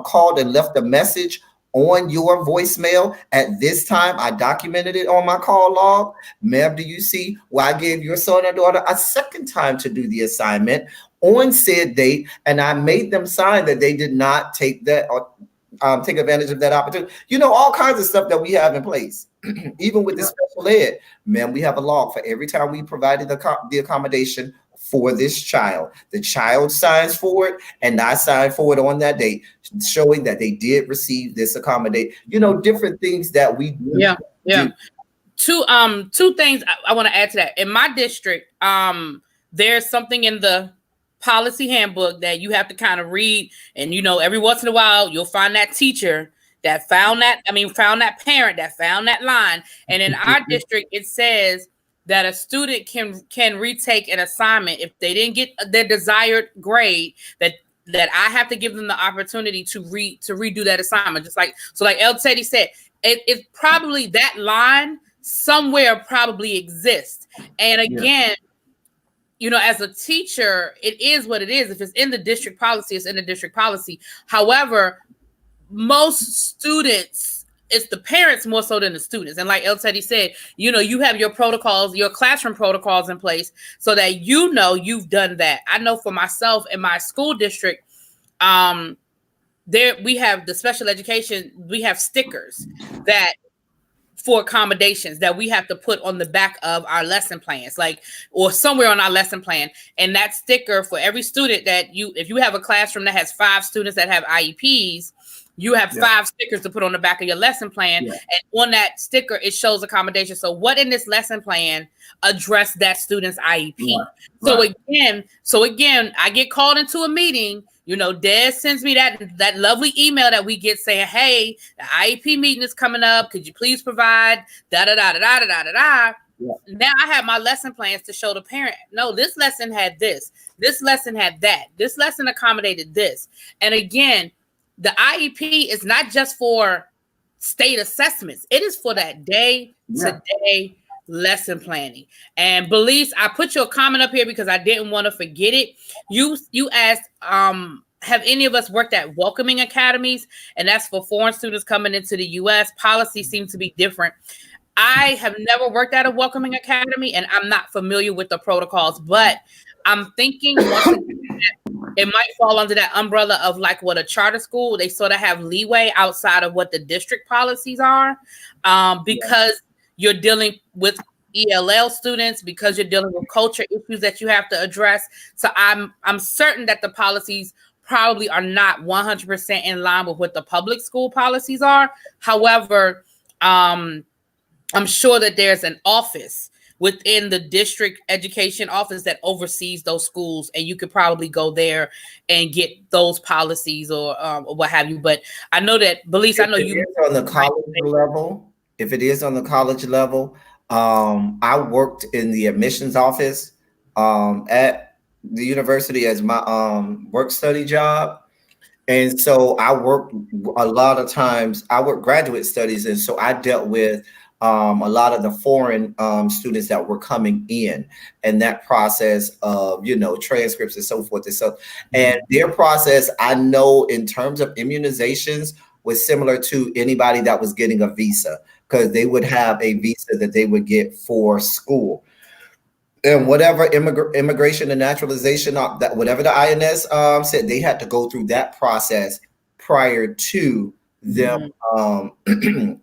called and left a message on your voicemail at this time? I documented it on my call log. Ma'am, do you see where I gave your son or daughter a second time to do the assignment on said date, and I made them sign that they did not take that or take advantage of that opportunity? All kinds of stuff that we have in place. Even with the special ed, ma'am, we have a log for every time we provided the accommodation for this child. The child signs for it, and I sign for it on that date, showing that they did receive this accommodation. Different things that we do. Yeah. Two things I want to add to that. In my district, there's something in the policy handbook that you have to kind of read, and every once in a while you'll find that teacher that found that parent that found that line. And in our district, it says that a student can retake an assignment if they didn't get their desired grade, that that I have to give them the opportunity to redo that assignment. Just like like El Teddy said, it probably that line somewhere probably exists. And again, you know, as a teacher, it is what it is. If it's in the district policy, it's in the district policy. However, most students, it's the parents more so than the students. And like El Teddy said, you know, you have your protocols, your classroom protocols in place so that you know you've done that. I know for myself in my school district, there we have the special education, we have stickers that for accommodations that we have to put on the back of our lesson plans, like, or somewhere on our lesson plan. And that sticker for every student that if you have a classroom that has 5 students that have IEPs, you have 5 stickers to put on the back of your lesson plan. And on that sticker, it shows accommodation. So what in this lesson plan address that student's IEP? So again, I get called into a meeting. You know, Des sends me that lovely email that we get saying, hey, the IEP meeting is coming up. Could you please provide da-da-da-da-da-da-da-da? Now I have my lesson plans to show the parent, no, this lesson had this. This lesson had that. This lesson accommodated this. And again, the IEP is not just for state assessments. It is for that day-to-day lesson planning. And Belize, I put your comment up here because I didn't want to forget it. You asked, have any of us worked at welcoming academies? And that's for foreign students coming into the U.S. Policy seems to be different. I have never worked at a welcoming academy, and I'm not familiar with the protocols, but I'm thinking it might fall under that umbrella of like what a charter school, they sort of have leeway outside of what the district policies are, because you're dealing with ELL students, because you're dealing with culture issues that you have to address. So I'm certain that the policies probably are not 100% in line with what the public school policies are. However, I'm sure that there's an office within the district education office that oversees those schools, and you could probably go there and get those policies or what have you. But I know that, Belize, I know you on the college level. If it is on the college level, I worked in the admissions office at the university as my work study job. And so I worked a lot of times, I worked graduate studies. And so I dealt with a lot of the foreign students that were coming in, and that process of, you know, transcripts and so forth and so, and their process, I know in terms of immunizations, was similar to anybody that was getting a visa, because they would have a visa that they would get for school. And whatever immigration and naturalization, that whatever the INS said, they had to go through that process prior to them,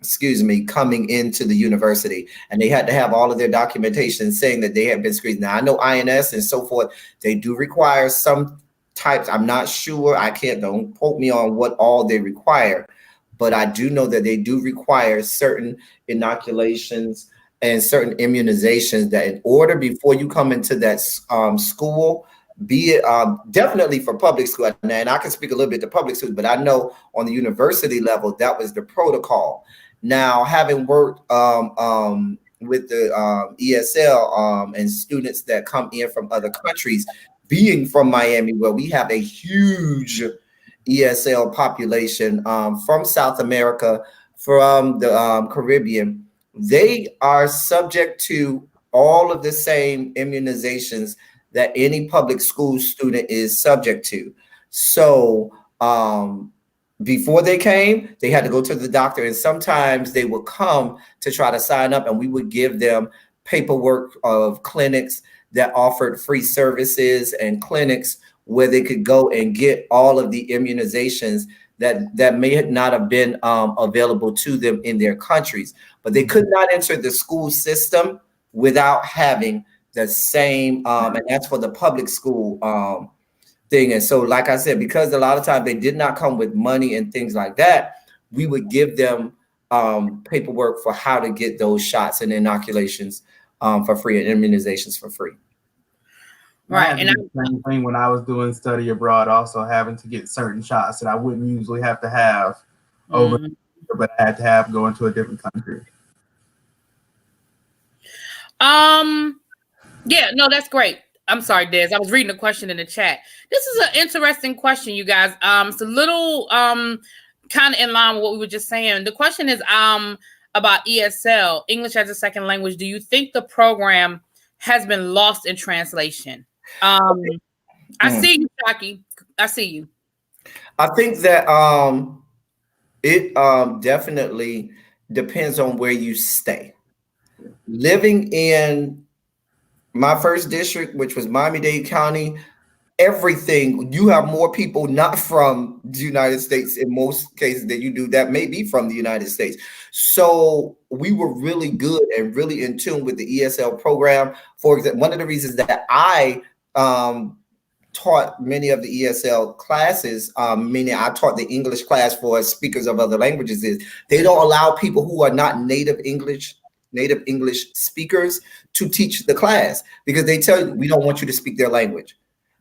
excuse me, coming into the university. And they had to have all of their documentation saying that they had been screened. Now, I know INS and so forth, they do require some types. I'm not sure. Don't quote me on what all they require, but I do know that they do require certain inoculations and certain immunizations that in order before you come into that school, be it definitely for public school. And I can speak a little bit to public schools, but I know on the university level, that was the protocol. Now, having worked with the ESL and students that come in from other countries, being from Miami, where we have a huge ESL population from South America, from the Caribbean, they are subject to all of the same immunizations that any public school student is subject to. So before they came, they had to go to the doctor, and sometimes they would come to try to sign up, and we would give them paperwork of clinics that offered free services and clinics where they could go and get all of the immunizations that may not have been available to them in their countries. But they could not enter the school system without having the same, and that's for the public school thing. And so, like I said, because a lot of times they did not come with money and things like that, we would give them paperwork for how to get those shots and inoculations for free, and immunizations for free. Right. And the same thing when I was doing study abroad, also having to get certain shots that I wouldn't usually have to have over, but I had to have going to a different country. Yeah, no, that's great. I'm sorry, Des. I was reading a question in the chat. This is an interesting question, you guys. It's a little kind of in line with what we were just saying. The question is about ESL, English as a Second Language. Do you think the program has been lost in translation? I see you, Shockey. I see you. I think that it definitely depends on where you stay. Living in my first district, which was Miami-Dade County, everything, you have more people not from the United States in most cases than you do that may be from the United States. So we were really good and really in tune with the ESL program. For example, one of the reasons that I taught many of the ESL classes, meaning I taught the English class for speakers of other languages, is they don't allow people who are not native English speakers to teach the class because they tell you, we don't want you to speak their language.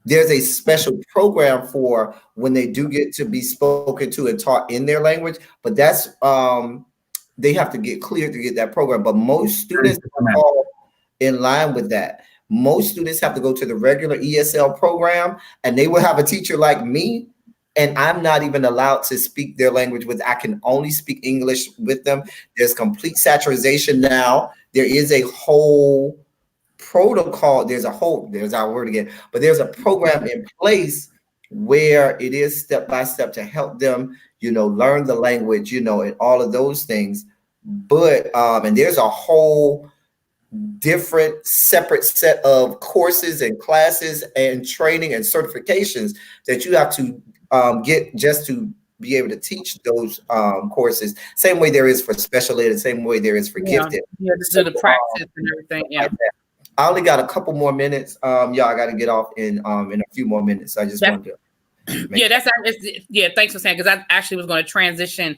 There's a special program for when they do get to be spoken to and taught in their language, but that's they have to get cleared to get that program. But most students are all in line with that. Most students have to go to the regular ESL program, and they will have a teacher like me, and I'm not even allowed to speak their language with. I can only speak English with them. There's complete saturation now. There is a whole protocol. There's our word again, but there's a program in place where it is step by step to help them, learn the language, and all of those things. But and there's a whole different separate set of courses and classes and training and certifications that you have to get just to be able to teach those courses. Same way there is for special ed, the same way there is for gifted. Yeah, so, the practice and everything. Yeah. I only got a couple more minutes. I got to get off in a few more minutes. I just wanted to. Thanks for saying, because I actually was going to transition.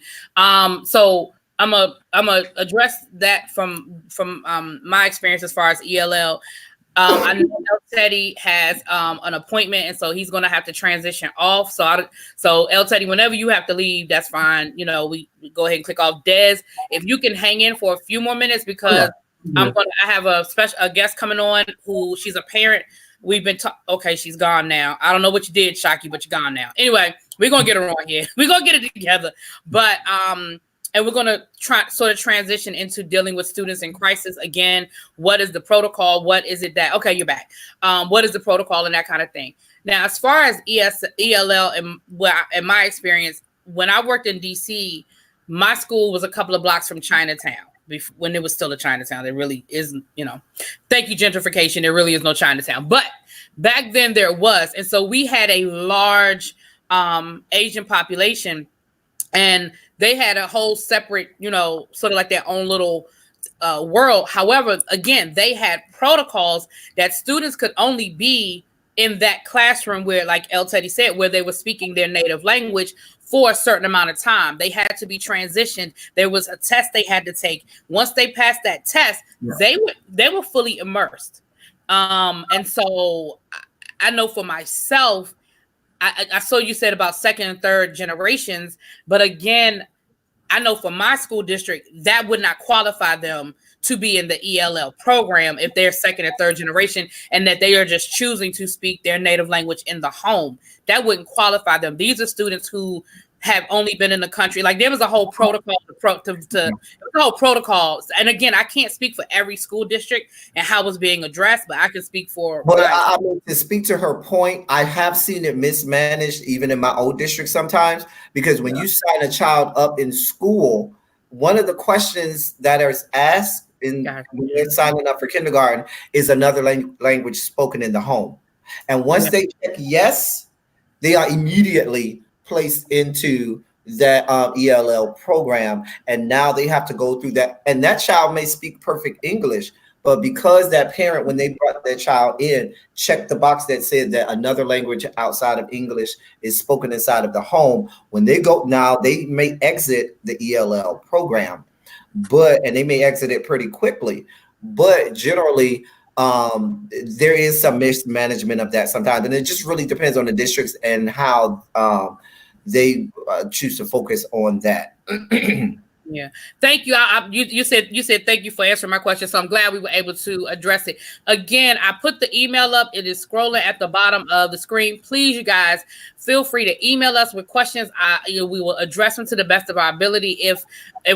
So I'm a address that from my experience as far as ELL. I know El Teddy has an appointment, and so he's going to have to transition off. So El Teddy, whenever you have to leave, that's fine. We go ahead and click off. Des, if you can hang in for a few more minutes, because I have a guest coming on who she's a parent. We've been okay, she's gone now. I don't know what you did, Shockey, but you're gone now. Anyway, we're gonna get her on here. We're gonna get it together. But and we're gonna try sort of transition into dealing with students in crisis again. What is the protocol? What is it that you're back? What is the protocol and that kind of thing? Now, as far as ELL and in my experience, when I worked in DC, my school was a couple of blocks from Chinatown. When it was still a Chinatown, there really isn't, thank you, gentrification, there really is no Chinatown. But back then there was. And so we had a large Asian population, and they had a whole separate, sort of like their own little world. However, again, they had protocols that students could only be in that classroom where, like El Teddy said, where they were speaking their native language for a certain amount of time. They had to be transitioned. There was a test they had to take. Once they passed that test, they were fully immersed. And so I know for myself, I saw you said about second and third generations, but again, I know for my school district, that would not qualify them to be in the ELL program if they're second or third generation and that they are just choosing to speak their native language in the home. That wouldn't qualify them. These are students who have only been in the country. Like there was a whole protocol And again, I can't speak for every school district and how it's being addressed, but I can speak for. But I mean, to speak to her point, I have seen it mismanaged even in my old district sometimes, because when you sign a child up in school, one of the questions that is asked when they're signing up for kindergarten is another language spoken in the home. And once they check yes, they are immediately placed into that ELL program. And now they have to go through that. And that child may speak perfect English, but because that parent, when they brought their child in, checked the box that said that another language outside of English is spoken inside of the home, when they go now, they may exit the ELL program, and they may exit it pretty quickly. But generally, there is some mismanagement of that sometimes. And it just really depends on the districts and how they choose to focus on that. Yeah, thank you. You said thank you for answering my question. So I'm glad we were able to address it. Again, I put the email up. It is scrolling at the bottom of the screen. Please, you guys, feel free to email us with questions. We will address them to the best of our ability. If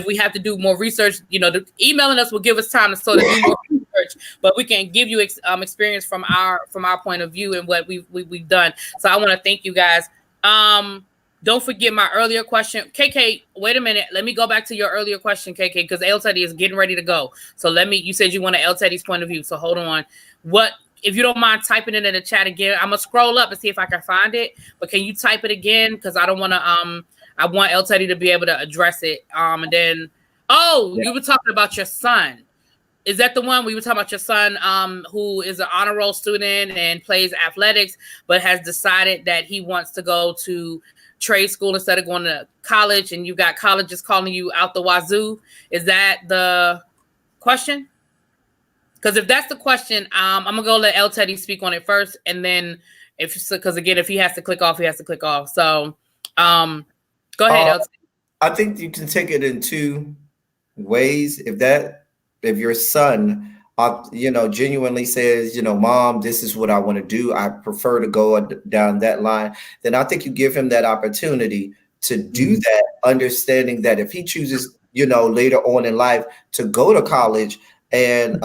we have to do more research, emailing us will give us time to sort of do more research. But we can give you experience from our point of view and what we've done. So I want to thank you guys. Don't forget my earlier question. KK, wait a minute. Let me go back to your earlier question, KK, because El Teddy is getting ready to go. So you said you wanted El Teddy's point of view. So hold on. If you don't mind typing it in the chat again, I'm going to scroll up and see if I can find it. But can you type it again? Because I don't want to, I want El Teddy to be able to address it. And then, you were talking about your son. Is that the one we were talking about your son, who is an honor roll student and plays athletics, but has decided that he wants to go to trade school instead of going to college, and you got colleges calling you out the wazoo? Is that the question? Because if that's the question, I'm gonna go let El Teddy speak on it first, and then if he has to click off, he has to click off. So go ahead, El Teddy. I think you can take it in two ways. If your son genuinely says, Mom, this is what I want to do, I prefer to go down that line, then I think you give him that opportunity to do that, understanding that if he chooses, later on in life to go to college and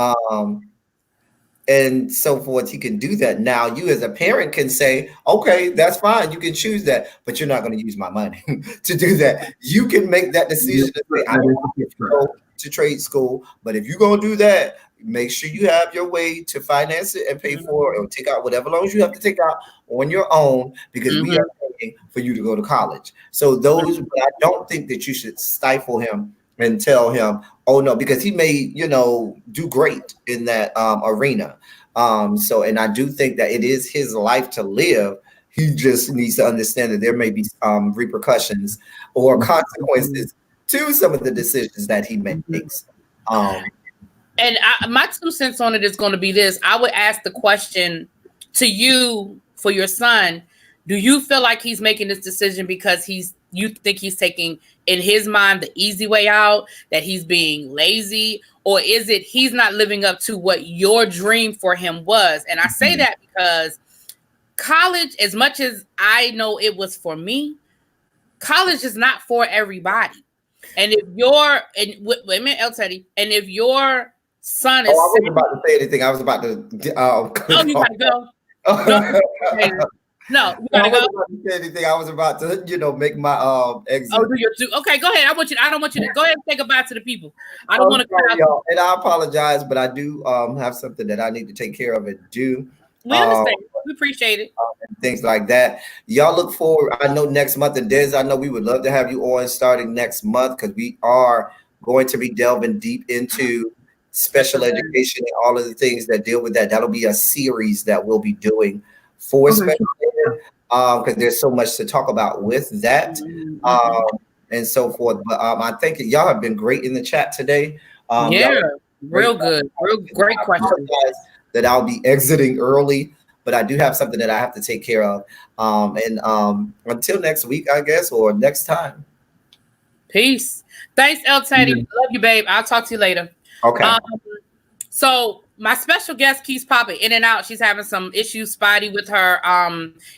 so forth, he can do that. Now, you as a parent can say, okay, that's fine, you can choose that, but you're not going to use my money to do that. You can make that decision to say, I don't want to go to trade school, but if you're going to do that, make sure you have your way to finance it and pay for it, or take out whatever loans you have to take out on your own, because we are paying for you to go to college. So I don't think that you should stifle him and tell him, oh no, because he may, do great in that arena. And I do think that it is his life to live. He just needs to understand that there may be repercussions or consequences to some of the decisions that he makes. And my 2 cents on it is going to be this. I would ask the question to you for your son. Do you feel like he's making this decision because you think he's taking, in his mind, the easy way out, that he's being lazy? Or is it he's not living up to what your dream for him was? And I say that because college, as much as I know it was for me, college is not for everybody. And if wait a minute, El Teddy, and if your son is... I wasn't about to say anything. I was about to... you gotta go. No, you gotta go. I wasn't about to say anything. I was about to, make my exit. Okay, go ahead. I don't want you to go ahead and say goodbye to the people. I don't want to cut out. And I apologize, but I do have something that I need to take care of and do. We understand. We appreciate it. Things like that. Y'all look forward. I know next month, and Des, I know we would love to have you on starting next month, because we are going to be delving deep into special education and all of the things that deal with that. That'll be a series that we'll be doing for special ed, because there's so much to talk about with that, and so forth. But I think y'all have been great in the chat today. Real good. Real great question. That I'll be exiting early, but I do have something that I have to take care of. Until next week, I guess, or next time. Peace. Thanks, El Teddy. Love you, babe. I'll talk to you later. Okay. So my special guest keeps popping in and out. She's having some issues, Spidey, with her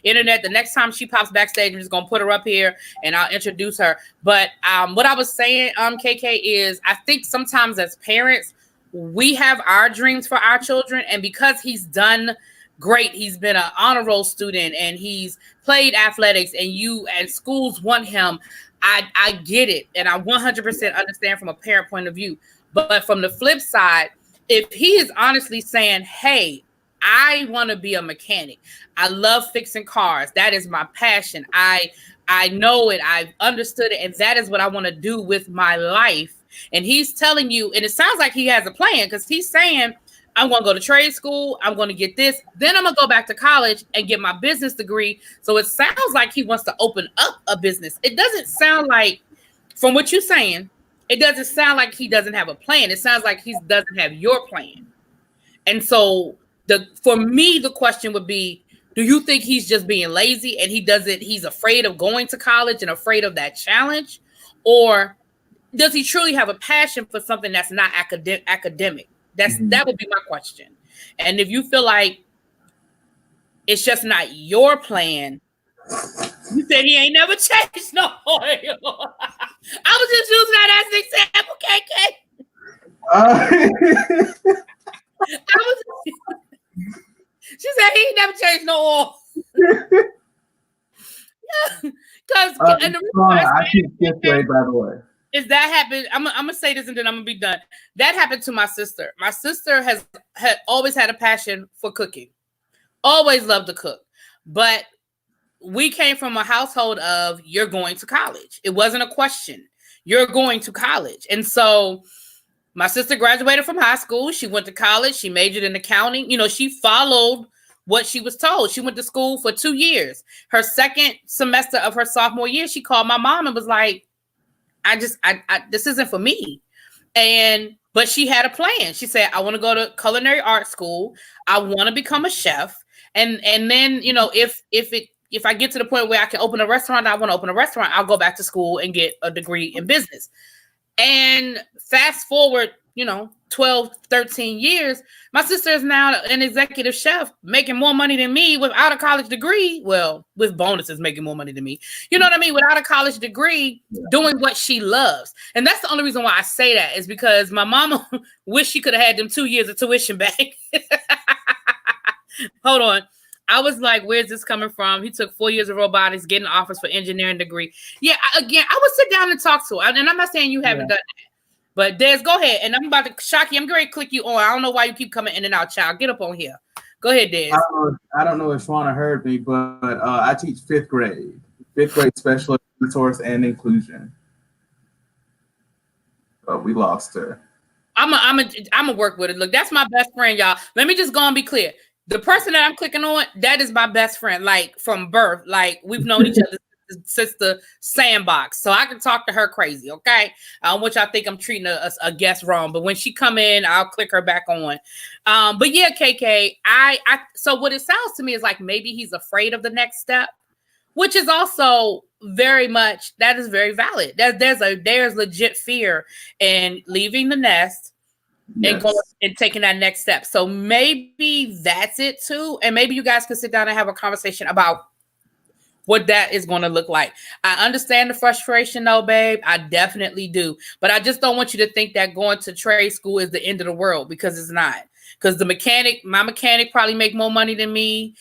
internet. The next time she pops backstage, I'm just gonna put her up here and I'll introduce her. But what I was saying, KK, is I think sometimes as parents, we have our dreams for our children, and because he's done great, he's been an honor roll student and he's played athletics, and schools want him. I get it, and I 100% understand from a parent point of view. But from the flip side, if he is honestly saying, hey, I want to be a mechanic, I love fixing cars, that is my passion, I know it, I've understood it, and that is what I want to do with my life, and he's telling you, and it sounds like he has a plan, because he's saying, I'm going to go to trade school, I'm going to get this, then I'm going to go back to college and get my business degree. So it sounds like he wants to open up a business. It doesn't sound like, from what you're saying, it doesn't sound like he doesn't have a plan. It sounds like he doesn't have your plan. And so for me, the question would be, do you think he's just being lazy and he's afraid of going to college and afraid of that challenge? Or does he truly have a passion for something that's not academic? That would be my question. And if you feel like it's just not your plan, you said he ain't never changed no oil. I was just using that as an example, KK. She said he ain't never changed no oil. Because and the reason I keep fifth grade, by the way. Is that happened? I'm gonna say this and then I'm gonna be done. That happened to my sister. My sister had always had a passion for cooking, always loved to cook, but we came from a household of you're going to college. It wasn't a question. You're going to college. And so my sister graduated from high school. She went to college. She majored in accounting. You know, she followed what she was told. She went to school for 2 years. Her second semester of her sophomore year, she called my mom and was like, this isn't for me. But she had a plan. She said, I want to go to culinary art school. I want to become a chef. And then, you know, if I get to the point where I can open a restaurant, I want to open a restaurant, I'll go back to school and get a degree in business. And fast forward, you know, 12, 13 years, my sister is now an executive chef making more money than me without a college degree. Well, with bonuses, making more money than me. You know what I mean? Without a college degree, doing what she loves. And that's the only reason why I say that is because my mama wish she could have had them 2 years of tuition back. Hold on. I was like, where's this coming from? He took 4 years of robotics, getting offers for engineering degree. Yeah, again, I would sit down and talk to her. And I'm not saying you haven't done that. But Des, go ahead. And I'm about to, Shocky, I'm going to click you on. I don't know why you keep coming in and out, child. Get up on here. Go ahead, Des. I don't know if Shauna heard me, but I teach fifth grade special resource and inclusion. But we lost her. I'm a work with it. Look, that's my best friend, y'all. Let me just go and be clear. The person that I'm clicking on, that is my best friend, like from birth. Like we've known each other since the sandbox. So I can talk to her crazy, okay? Which I think I'm treating a guest wrong. But when she come in, I'll click her back on. But yeah, KK, so what it sounds to me is like maybe he's afraid of the next step, which is also very much, that is very valid. There's legit fear in leaving the nest. Yes. And going and taking that next step. So maybe that's it too. And maybe you guys can sit down and have a conversation about what that is going to look like. I understand the frustration though, babe. I definitely do. But I just don't want you to think that going to trade school is the end of the world, because it's not. Because my mechanic probably make more money than me.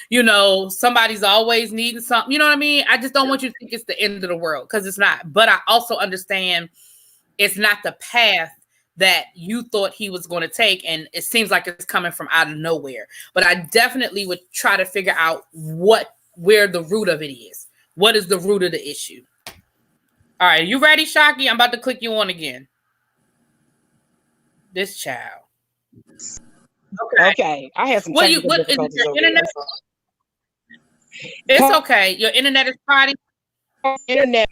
You know, somebody's always needing something. You know what I mean? I just don't want you to think it's the end of the world, because it's not. But I also understand it's not the path that you thought he was going to take, and it seems like it's coming from out of nowhere. But I definitely would try to figure out where the root of it is. What is the root of the issue? All right, you ready, Shocky? I'm about to click you on again. This child. Okay. I have some technical difficulties. Is it your internet? It's okay. Your internet is spotty. Internet,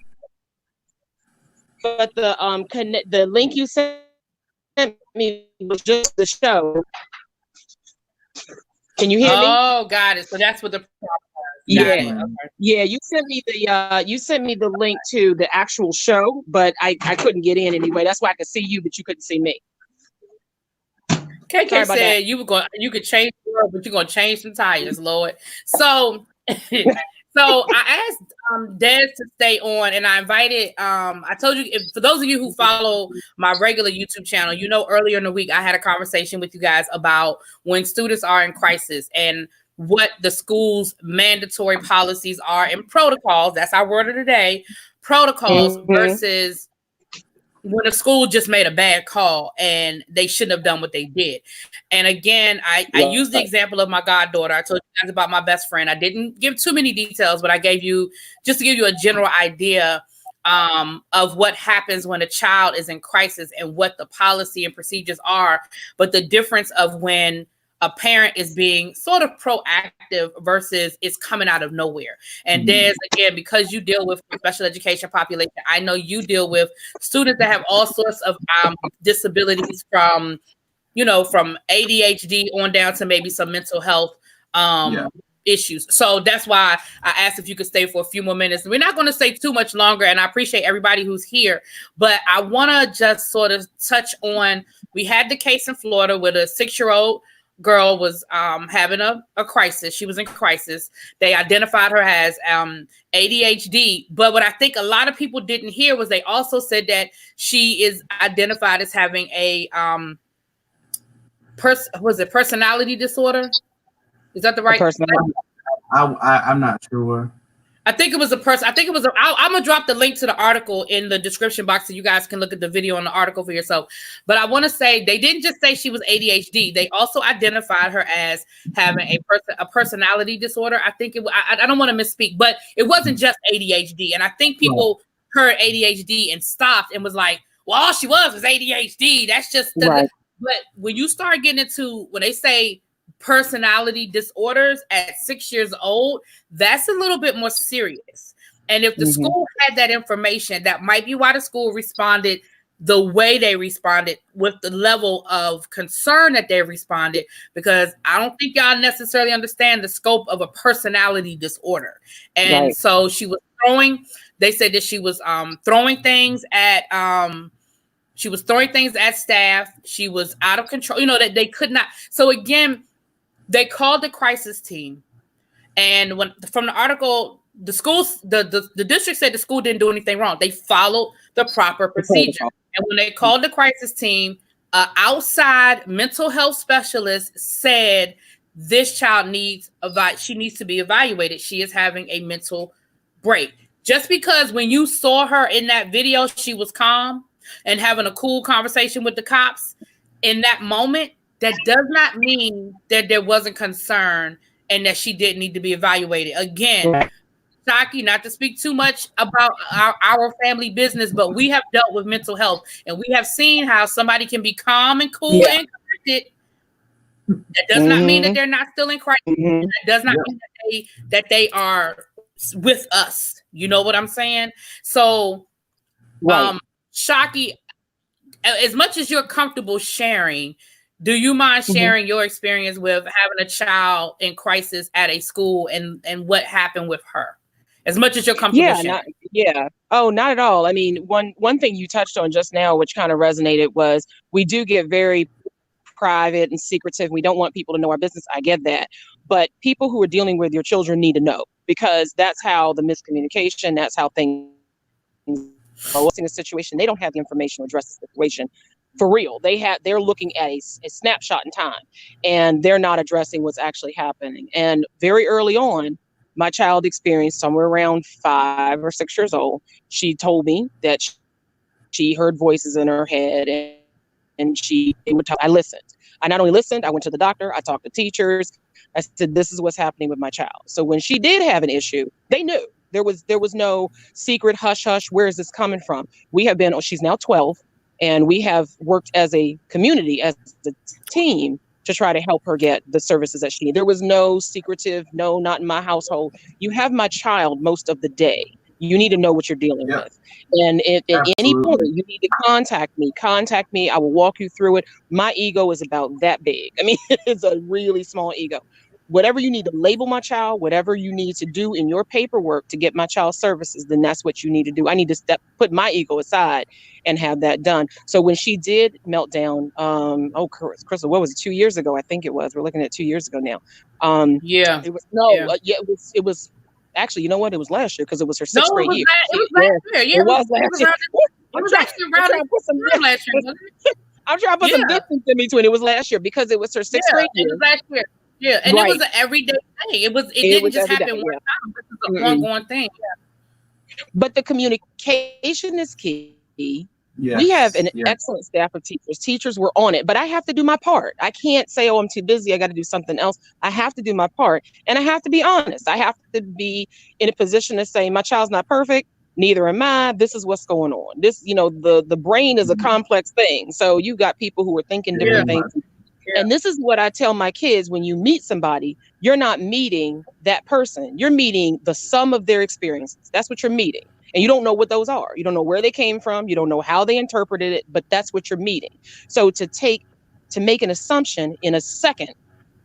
but the link you sent me was just the show. Can you hear me? Oh, got it. So that's what the problem is. Yeah. Okay. Yeah, you sent me the link to the actual show, but I couldn't get in anyway. That's why I could see you, but you couldn't see me. KK said you could change the world, but you're gonna change some tires, Lord. So So I asked Des to stay on, and I invited. I told you, for those of you who follow my regular YouTube channel, you know earlier in the week I had a conversation with you guys about when students are in crisis and what the school's mandatory policies are and protocols. That's our word of the day. Protocols versus when a school just made a bad call and they shouldn't have done what they did. And again, I used the example of my goddaughter. I told you guys about my best friend. I didn't give too many details, but I gave you, just to give you a general idea of what happens when a child is in crisis and what the policy and procedures are. But the difference of when a parent is being sort of proactive versus it's coming out of nowhere. And there's, again, because you deal with special education population, I know you deal with students that have all sorts of disabilities from, from ADHD on down to maybe some mental health issues. So that's why I asked if you could stay for a few more minutes. We're not going to stay too much longer, and I appreciate everybody who's here, but I want to just sort of touch on, we had the case in Florida where the 6-year-old girl was having a crisis. She was in crisis. They identified her as ADHD, but what I think a lot of people didn't hear was they also said that she is identified as having a personality disorder? Is that the right? I'm not sure. I think it was a person. I think it was. I'm gonna drop the link to the article in the description box so you guys can look at the video and the article for yourself. But I want to say they didn't just say she was ADHD. They also identified her as having a personality disorder. I think I don't want to misspeak, but it wasn't just ADHD. And I think people heard ADHD and stopped and was like, "Well, all she was ADHD." That's just right. But when you start getting into when they say personality disorders at 6 years old, that's a little bit more serious. And if the school had that information, that might be why the school responded the way they responded, with the level of concern that they responded, because I don't think y'all necessarily understand the scope of a personality disorder. And so she was they said that she was throwing things at staff. She was out of control, that they could not. So again, they called the crisis team, and from the article, the schools, the district said the school didn't do anything wrong. They followed the proper procedure. And when they called the crisis team, outside mental health specialist said this child needs to be evaluated. She is having a mental break. Just because when you saw her in that video, she was calm and having a cool conversation with the cops in that moment, that does not mean that there wasn't concern and that she didn't need to be evaluated. Again, Shockey, not to speak too much about our family business, but we have dealt with mental health, and we have seen how somebody can be calm and cool and collected. That does not mean that they're not still in crisis. That does not mean that they are with us. You know what I'm saying? So, Shockey, as much as you're comfortable sharing, do you mind sharing your experience with having a child in crisis at a school and what happened with her? As much as you're comfortable sharing. Oh, not at all. I mean, one thing you touched on just now, which kind of resonated, was we do get very private and secretive. We don't want people to know our business. I get that. But people who are dealing with your children need to know, because that's how the miscommunication, that's how things are. In a situation, they don't have the information to address the situation for real. They're looking at a snapshot in time, and they're not addressing what's actually happening. And very early on, my child experienced, somewhere around 5 or 6 years old, she told me that she heard voices in her head, and I listened. I not only listened, I went to the doctor, I talked to teachers. I said, this is what's happening with my child. So when she did have an issue, they knew. There was no secret hush hush. Where is this coming from? She's now 12. And we have worked as a community, as a team, to try to help her get the services that she needs. There was no secretive, no, not in my household. You have my child most of the day. You need to know what you're dealing with. And at any point, you need to contact me. I will walk you through it. My ego is about that big. I mean, it's a really small ego. Whatever you need to label my child, whatever you need to do in your paperwork to get my child services, then that's what you need to do. I need to put my ego aside and have that done. So when she did melt down, Crystal, what was it? 2 years ago, I think it was. We're looking at 2 years ago now. It was actually, you know what? It was last year, because it was her sixth grade year. It was last year. It was actually around last year. I'm trying to put some distance in between. It was last year because it was her sixth grade year. It was last year. Yeah, and it was an everyday thing. It didn't just happen one time. This is an ongoing thing. Yeah. But the communication is key. Yes. We have an excellent staff of teachers. Teachers were on it, but I have to do my part. I can't say, oh, I'm too busy, I got to do something else. I have to do my part, and I have to be honest. I have to be in a position to say, my child's not perfect, neither am I. This is what's going on. This, the brain is a complex thing. So you got people who are thinking different things. Yeah. And this is what I tell my kids: when you meet somebody, you're not meeting that person. You're meeting the sum of their experiences. That's what you're meeting. And you don't know what those are. You don't know where they came from. You don't know how they interpreted it, but that's what you're meeting. So to make an assumption in a second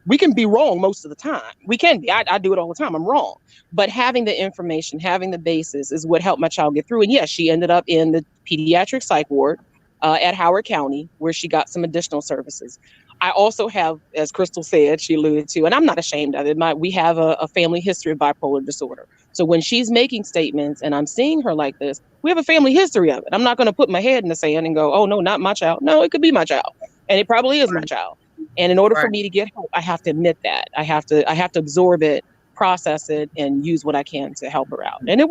We can be wrong most of the time. We can be. I do it all the time. I'm wrong. But having the information, having the basis is what helped my child get through. And yes, she ended up in the pediatric psych ward at Howard County, where she got some additional services. I also have, as Crystal said, she alluded to, and I'm not ashamed of it, we have a family history of bipolar disorder. So when she's making statements and I'm seeing her like this, we have a family history of it. I'm not going to put my head in the sand and go, oh, no, not my child. No, it could be my child. And it probably is my child. And in order for me to get help, I have to admit that. I have to absorb it, process it, and use what I can to help her out. And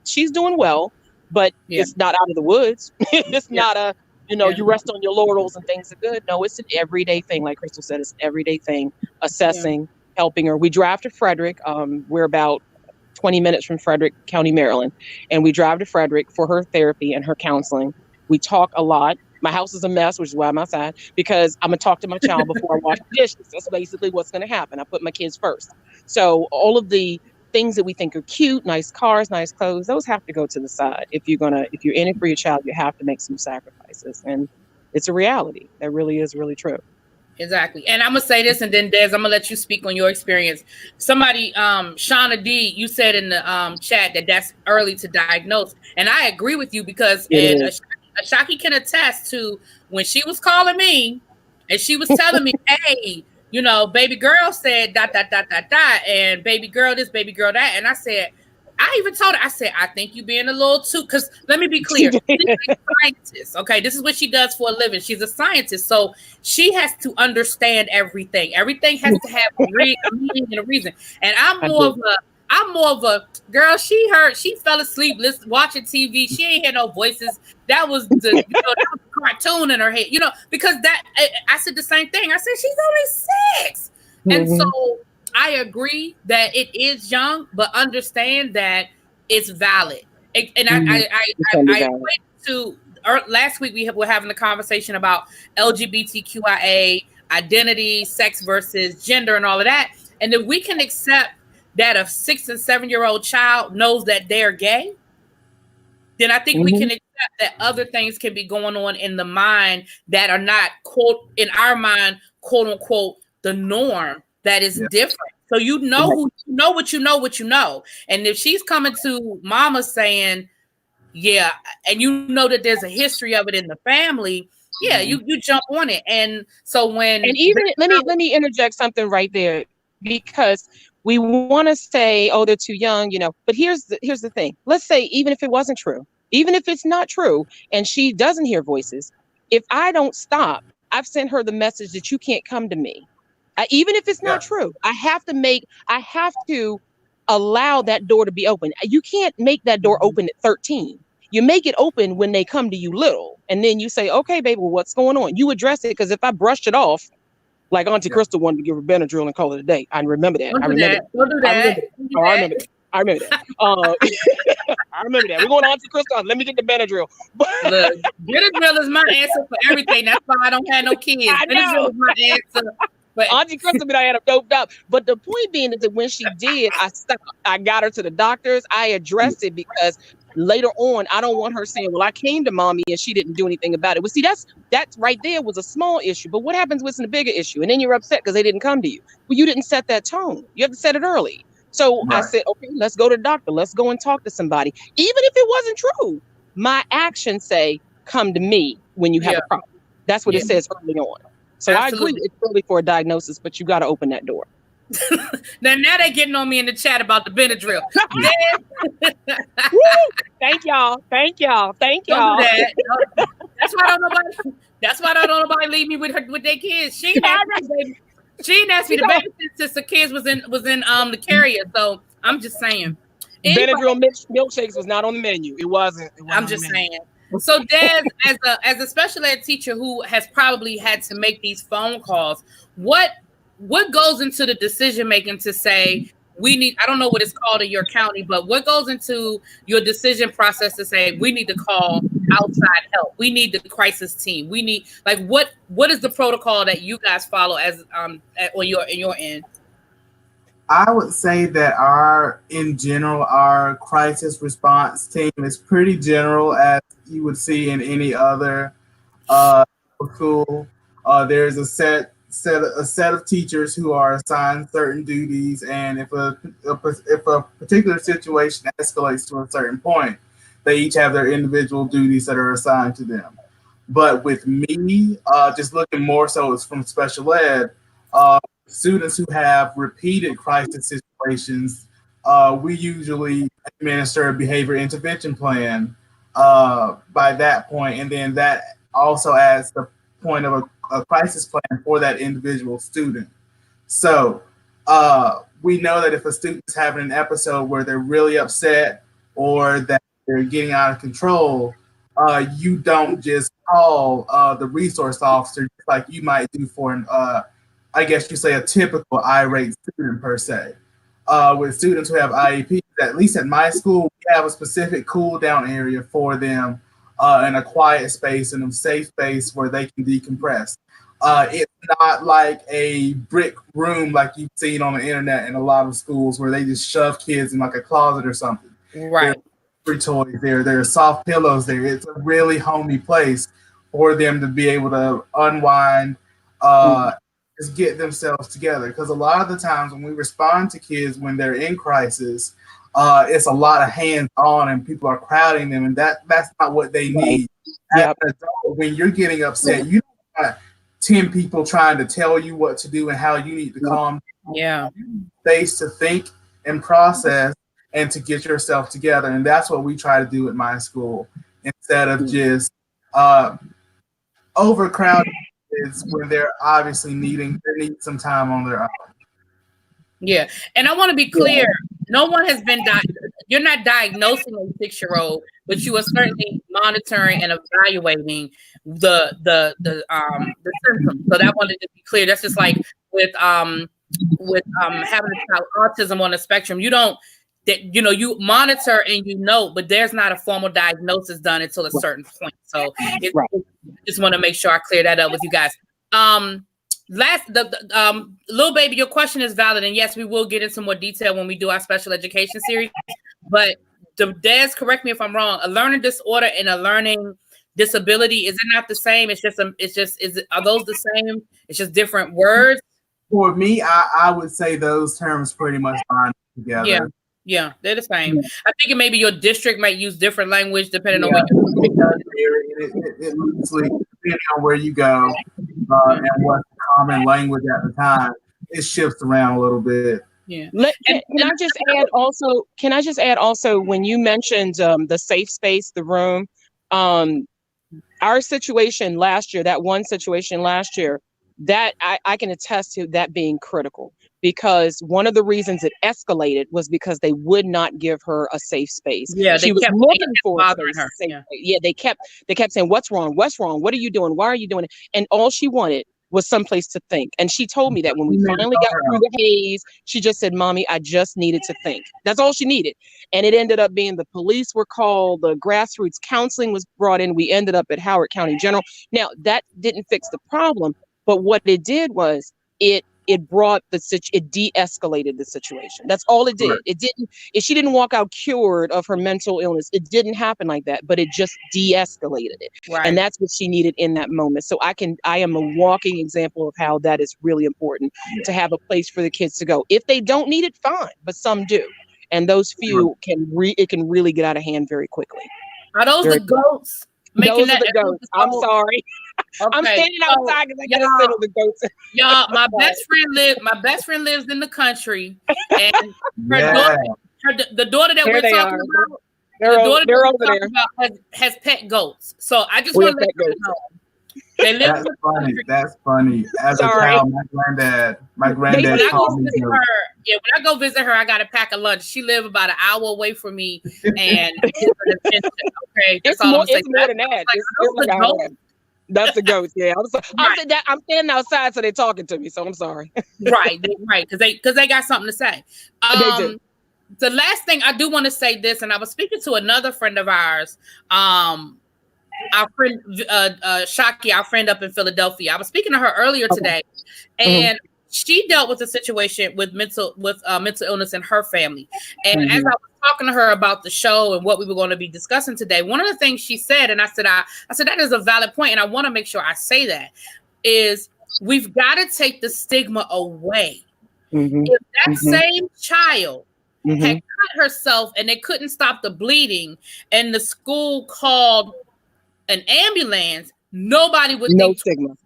she's doing well, but it's not out of the woods. It's not you rest on your laurels and things are good. No, it's an everyday thing. Like Crystal said, it's an everyday thing, assessing, helping her. We drive to Frederick. We're about 20 minutes from Frederick County, Maryland. And we drive to Frederick for her therapy and her counseling. We talk a lot. My house is a mess, which is why I'm outside, because I'm going to talk to my child before I wash the dishes. That's basically what's going to happen. I put my kids first. So all of the things that we think are cute, nice cars, nice clothes, those have to go to the side. If you're in it for your child, you have to make some sacrifices. And it's a reality. That really is really true. Exactly. And I'm going to say this, and then Des, I'm going to let you speak on your experience. Somebody, Shauna D, you said in the chat that that's early to diagnose. And I agree with you because Ashaki can attest to when she was calling me and she was telling me, hey, baby girl said ... and baby girl this, baby girl that. And I even told her, I said, I think you being a little too, because let me be clear. She's a scientist. Okay. This is what she does for a living. She's a scientist. So she has to understand everything. Everything has to have a meaning and a reason. And I'm more of a girl. She fell asleep watching TV. She ain't had no voices. That was that was a cartoon in her head, because I said the same thing. I said, she's only 6. Mm-hmm. And so I agree that it is young, but understand that it's valid. And I went to last week we were having a conversation about LGBTQIA identity, sex versus gender and all of that. And if we can accept that a 6 and 7-year-old child knows that they're gay, then I think we can accept that other things can be going on in the mind that are not, quote, in our mind, quote unquote, the norm that is different. So who what you know. And if she's coming to mama saying, and that there's a history of it in the family, you jump on it. And so let me interject something right there, because we want to say, oh, they're too young, but here's the thing. Let's say, even if it wasn't true, even if it's not true, and she doesn't hear voices, if I don't stop, I've sent her the message that you can't come to me. Even if it's not true, I have to allow that door to be open. You can't make that door open at 13. You make it open when they come to you little. And then you say, okay, baby, well, what's going on? You address it, because if I brushed it off, like Auntie Crystal wanted to give her Benadryl and call it a day. I remember that. Don't do that. I remember that. I remember that. We're going to Auntie Crystal. Let me get the Benadryl. Look, Benadryl is my answer for everything. That's why I don't have no kids. Benadryl is my answer. But Auntie Crystal, I had her doped up. But the point being is that when she did, I stopped. I got her to the doctors. I addressed it, because later on, I don't want her saying, well, I came to mommy and she didn't do anything about it. Well, see, that's right there was a small issue. But what happens when it's a bigger issue? And then you're upset because they didn't come to you. Well, you didn't set that tone. You have to set it early. So I said, okay, let's go to the doctor. Let's go and talk to somebody. Even if it wasn't true, my actions say, come to me when you have a problem. That's what it says early on. So absolutely. I agree, it's early for a diagnosis, but you got to open that door. now they're getting on me in the chat about the Benadryl. Thank y'all. Don't do that. That's why I don't nobody leave me with their kids. She didn't ask me to babysit since the kids was in the carrier. So I'm just saying. Benadryl milkshakes was not on the menu. It wasn't I'm just saying. So Des, as a special ed teacher who has probably had to make these phone calls, what goes into the decision making to say I don't know what it's called in your county, but what goes into your decision process to say we need to call outside help? We need the crisis team. We need, what is the protocol that you guys follow as on your end? I would say that our crisis response team is pretty general, as you would see in any other school. There's a set a set of teachers who are assigned certain duties, and if a particular situation escalates to a certain point, they each have their individual duties that are assigned to them. But with me, just looking more so as from special ed, students who have repeated crisis situations, we usually administer a behavior intervention plan by that point, and then that also adds the point of a crisis plan for that individual student. So we know that if a student is having an episode where they're really upset or that they're getting out of control, you don't just call the resource officer like you might do for an, I guess you say, a typical irate student per se. With students who have IEPs, at least at my school, we have a specific cool down area for them in a quiet space and a safe space where they can decompress. It's not like a brick room like you've seen on the internet in a lot of schools where they just shove kids in like a closet or something. Right. There are toys there. There are soft pillows there. It's a really homey place for them to be able to unwind, just get themselves together. Because a lot of the times when we respond to kids when they're in crisis, it's a lot of hands-on and people are crowding them, and that's not what they need. Yep. As an adult, when you're getting upset, you don't want 10 people trying to tell you what to do and how you need to calm down. Yeah. Space to think and process and to get yourself together. And that's what we try to do at my school, instead of just overcrowding kids when they're obviously need some time on their own. Yeah. And I want to be clear, no one has been you're not diagnosing a 6-year-old, but you are certainly monitoring and evaluating the symptoms. So that wanted to be clear. That's just like with having a child autism on the spectrum. You don't you monitor and but there's not a formal diagnosis done until a certain point. So just want to make sure I clear that up with you guys. Little baby, your question is valid, and yes, we will get into more detail when we do our special education series. But Des, correct me if I'm wrong. A learning disorder and a learning disability, is it not the same? Are those the same? It's just different words. For me, I would say those terms pretty much line together. Yeah, they're the same. Yeah. I think maybe your district might use different language depending on where it loosely, depending on where you go and what's the common language at the time, it shifts around a little bit. Yeah. Can I just add also when you mentioned the safe space, the room, our situation last year, that one situation last year, that I can attest to that being critical. Because one of the reasons it escalated was because they would not give her a safe space. Yeah, she was looking for a safe space. Yeah, they kept saying, "What's wrong? What's wrong? What are you doing? Why are you doing it?" And all she wanted was someplace to think. And she told me that when we finally got through the haze, she just said, "Mommy, I just needed to think." That's all she needed. And it ended up being the police were called, the grassroots counseling was brought in. We ended up at Howard County General. Now that didn't fix the problem, but what it did was it de-escalated the situation. That's all it did. Right. It didn't. She didn't walk out cured of her mental illness. It didn't happen like that, but it just de-escalated it. Right. And that's what she needed in that moment. So I am a walking example of how that is really important to have a place for the kids to go. If they don't need it, fine, but some do, and those few can really get out of hand very quickly. Are those the goats? Those are the goats. I'm sorry. Okay. I'm standing outside because I gotta settle the goats. Y'all, my best friend lives in the country, and the daughter that we're talking about, they're over there, has pet goats. So I just want to let you know. They live That's funny. As a child, my granddad called me. When I go visit her, I got to pack a lunch. She lives about an hour away from me, and okay, it's more than that. That's the ghost. Yeah, I'm standing outside, so they're talking to me. So I'm sorry. right, because they got something to say. They do. The last thing I do want to say this, and I was speaking to another friend of ours, our friend Shaki, our friend up in Philadelphia. I was speaking to her earlier today, and she dealt with a situation with mental illness in her family. And as I was talking to her about the show and what we were going to be discussing today, one of the things she said, and I said that is a valid point, and I want to make sure I say that, is we've got to take the stigma away. Mhm. If that Mhm. same child Mhm. had cut herself and they couldn't stop the bleeding and the school called an ambulance, nobody would No think stigma.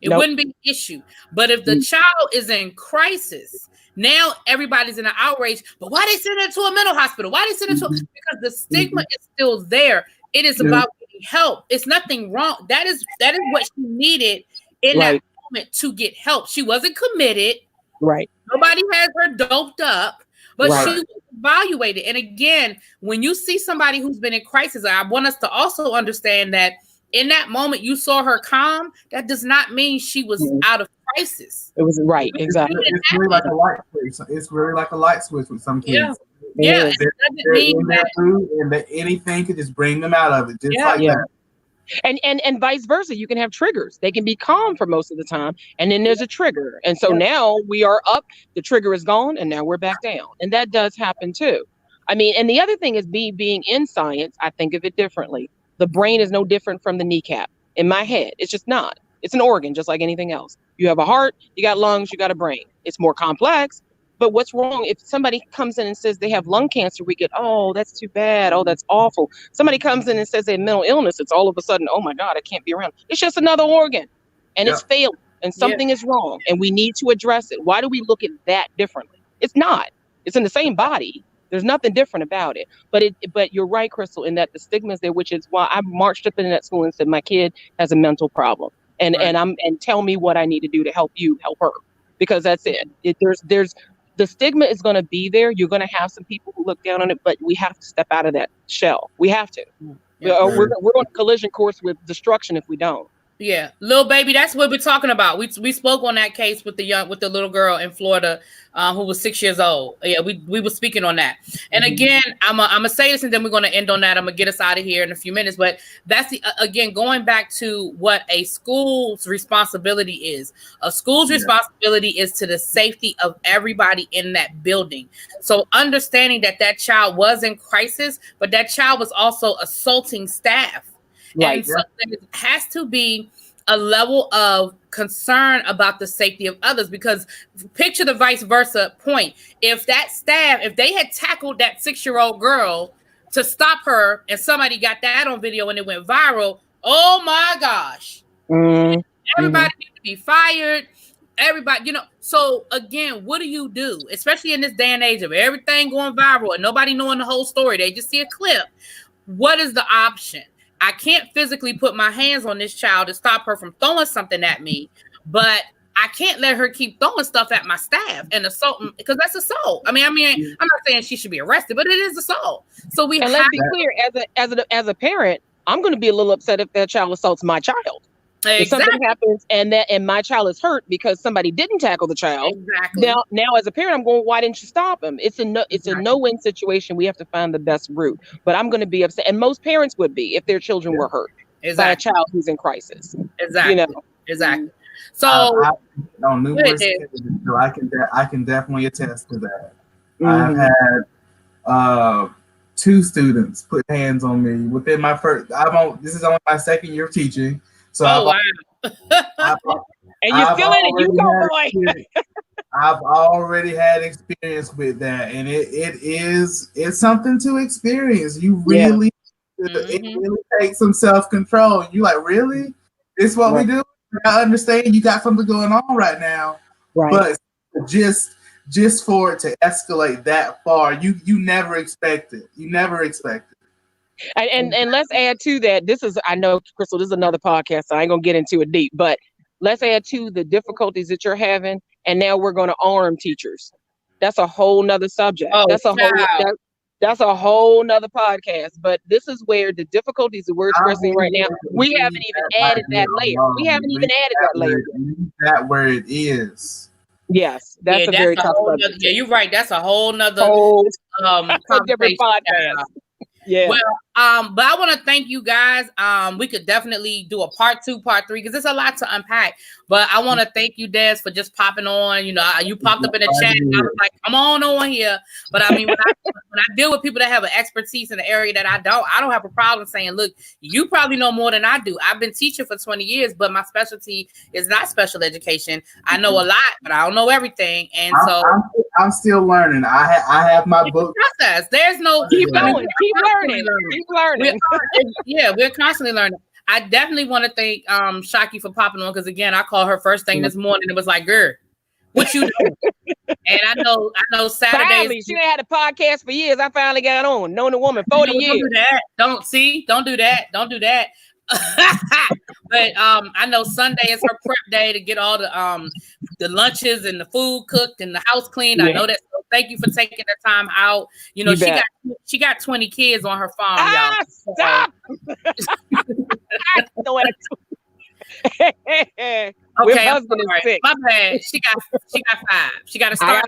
it Nope. wouldn't be an issue. But if the child is in crisis, now everybody's in an outrage. But why they send her to a mental hospital? Why they send her to? Because the stigma is still there. It is about getting help. It's nothing wrong. That is what she needed in that moment to get help. She wasn't committed. Right. Nobody has her doped up, but Right. she was evaluated. And again, when you see somebody who's been in crisis, I want us to also understand that in that moment you saw her calm. That does not mean she was out of crisis. It was right, exactly. It's really like a light switch. It's really like a light switch with some kids. Yeah. It doesn't mean that and that anything could just bring them out of it, just like that. And vice versa. You can have triggers. They can be calm for most of the time, and then there's a trigger. And so now we are up, the trigger is gone, and now we're back down. And that does happen too. I mean, and the other thing is being in science, I think of it differently. The brain is no different from the kneecap in my head. It's just not. It's an organ just like anything else. You have a heart, you got lungs, you got a brain. It's more complex. But what's wrong if somebody comes in and says they have lung cancer, we get, oh, that's too bad. Oh, that's awful. Somebody comes in and says they have mental illness. It's all of a sudden, oh my God, I can't be around. It's just another organ and it's failing and something is wrong and we need to address it. Why do we look at that differently? It's not. It's in the same body. There's nothing different about it. But you're right, Crystal, in that the stigma is there, which is why I marched up into that school and said, my kid has a mental problem. And tell me what I need to do to help you help her. Because that's it. There's the stigma is going to be there. You're going to have some people who look down on it, but we have to step out of that shell. We have to. We're on a collision course with destruction if we don't. Yeah, little baby, that's what we're talking about. We spoke on that case with the little girl in Florida who was 6 years old. Yeah, we were speaking on that. And again, I'm gonna say this, and then we're gonna end on that. I'm gonna get us out of here in a few minutes. But that's again going back to what a school's responsibility is. A school's responsibility is to the safety of everybody in that building. So understanding that child was in crisis, but that child was also assaulting staff. Right. And so there has to be a level of concern about the safety of others, because picture the vice versa point. If that staff, if they had tackled that 6-year-old girl to stop her and somebody got that on video and it went viral, oh my gosh. Everybody needs to be fired. Everybody, so again, what do you do? Especially in this day and age of everything going viral and nobody knowing the whole story. They just see a clip. What is the option? I can't physically put my hands on this child to stop her from throwing something at me, but I can't let her keep throwing stuff at my staff and assaulting, because that's assault. I mean, I'm not saying she should be arrested, but it is assault. So let's be clear, as a parent, I'm going to be a little upset if that child assaults my child. Exactly. If something happens and my child is hurt because somebody didn't tackle the child. Exactly. Now as a parent, I'm going, why didn't you stop him? It's a no-win situation. We have to find the best route. But I'm going to be upset, and most parents would be if their children were hurt by a child who's in crisis. Exactly. Exactly. So on numerous occasions, so I can definitely attest to that. I've had 2 students put hands on me within my first. This is only my second year of teaching. So wow. And you're feeling it, you go, boy. I've already had experience with that, and it's something to experience. You really, it really takes some self-control. You like, really? This is what we do? I understand you got something going on right now, but just for it to escalate that far, you never expect it. You never expect it. And let's add to that. I know, Crystal, this is another podcast, so I ain't gonna get into it deep, but let's add to the difficulties that you're having. And now we're going to arm teachers. That's a whole nother subject. That's a whole nother podcast. But this is where the difficulties that we're expressing right now, we haven't even added that layer. We haven't even added that layer. That where it is. Yes, that's a very tough subject. Yeah, you're right. That's a whole nother different podcast. Yeah. Well, But I want to thank you guys. We could definitely do a part 2, part 3, because there's a lot to unpack. But I want to thank you, Des, for just popping on. You know, you popped up in the chat. And I was like, come on here. But I mean, when I deal with people that have an expertise in the area that I don't have a problem saying, look, you probably know more than I do. I've been teaching for 20 years, but my specialty is not special education. I know a lot, but I don't know everything. And I'm still learning. I have my book. Process. There's no keep going. Keep learning. Keep learning. We're constantly learning. I definitely want to thank Shockey for popping on, because again, I called her first thing this morning. It was like, girl, what you doing? And I know Saturdays. Finally, she had a podcast for years. I finally got on. Known the woman 40 years. Don't do that. Don't do that. But I know Sunday is her prep day to get all the lunches and the food cooked and the house cleaned. Yeah. I know that. So thank you for taking the time out. You know, she got 20 kids on her phone, y'all. Stop. Okay, husband is sick. My bad. She got 5. She got to start.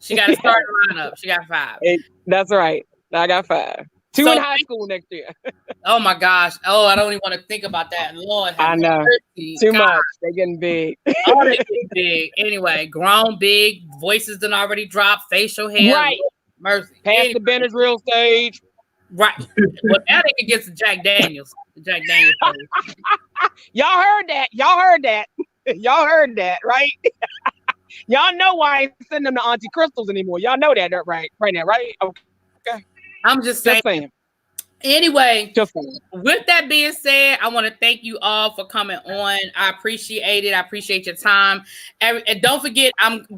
She got to start the lineup. She got 5. That's right. I got 5. 2 in high school next year. Oh my gosh. Oh, I don't even want to think about that. Lord, I know. Too much. They're getting big. Oh, they're getting big. Anyway, grown, big, voices done already dropped, facial hair. Right. Mercy. Past the Bennett's real stage. Right. Well, now they can get some Jack Daniels. Jack Daniels. Y'all heard that. Y'all heard that, right? Y'all know why I ain't sending them to Auntie Crystal's anymore. Y'all know that, right? Right now, right? Okay. I'm just saying. Anyway, with that being said, I want to thank you all for coming on. I appreciate it. I appreciate your time. And don't forget,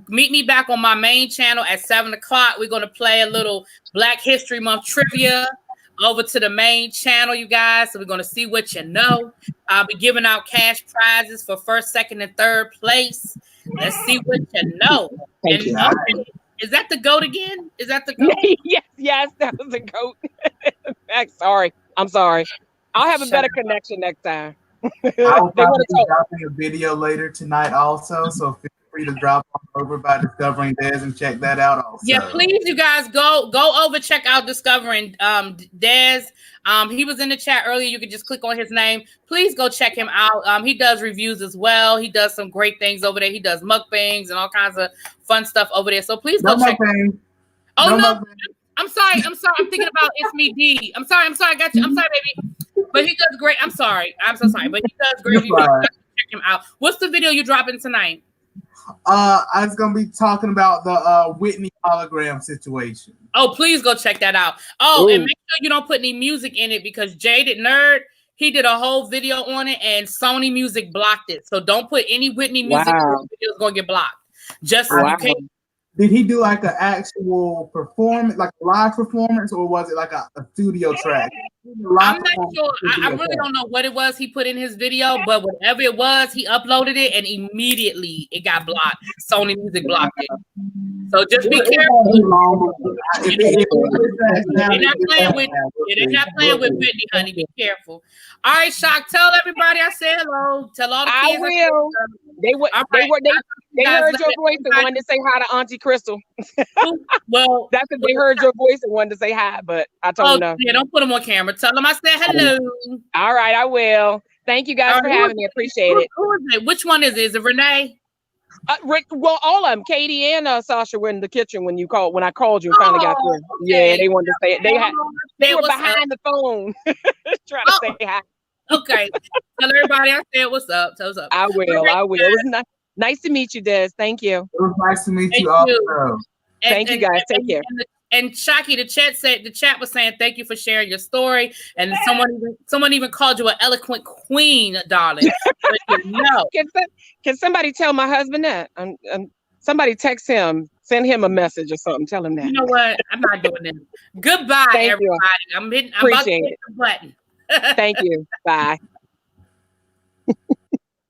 meet me back on my main channel at 7:00. We're going to play a little Black History Month trivia over to the main channel, you guys. So we're going to see what you know. I'll be giving out cash prizes for 1st, 2nd, and 3rd place. Let's see what you know. Is that the GOAT again? Is that the GOAT? yes, that was the GOAT. I'm sorry. I'll have a better connection next time. I'll probably be dropping a video later tonight also, so feel free to drop over by Discovering Des and check that out also. Yeah, please, you guys, go over, check out Discovering Des. He was in the chat earlier. You can just click on his name. Please go check him out. He does reviews as well. He does some great things over there. He does mukbangs and all kinds of fun stuff over there. So please go check him out. Oh, no. I'm sorry. I'm thinking about It's Me D. I'm sorry. I got you. I'm sorry, baby. But he does great. I'm sorry. I'm so sorry. But he does great. You can check him out. What's the video you're dropping tonight? I was gonna be talking about the Whitney hologram situation. Oh, please go check that out. Oh, and make sure you don't put any music in it, because Jaded Nerd, he did a whole video on it and Sony Music blocked it. So don't put any Whitney music in the video. It's gonna get blocked. Just so you can't. Did he do like an actual performance, like a live performance, or was it like a studio track? I'm not sure. I really don't know what it was he put in his video, but whatever it was, he uploaded it and immediately it got blocked. Sony Music blocked it. So just be careful. They're not playing with Whitney, honey. Be careful. All right, Shock, tell everybody I said hello. Tell all the kids. I will. They heard your voice and wanted to say hi to Auntie Crystal. Well, that's if they heard your voice and wanted to say hi, but I told them no. Yeah, don't put them on camera. Tell them I said hello. All right, I will. Thank you guys for having me. Appreciate it. Who is it? Which one is it? Is it Renee? Well, all of them. Katie and Sasha were in the kitchen when I called you and finally got there. Okay. Yeah, they wanted to say it. They were behind the phone trying to say hi. Okay. Tell everybody I said what's up. Tell us up. I will. It was nice to meet you, Des. Thank you. It was nice to meet you also. Thank you guys. Take care. And Shockey, the chat was saying thank you for sharing your story. And someone even called you an eloquent queen, darling. But no. Can somebody tell my husband that? Somebody text him, send him a message or something. Tell him that. You know what? I'm not doing this. Goodbye, everybody. I'm about to hit the button. Thank you. Bye.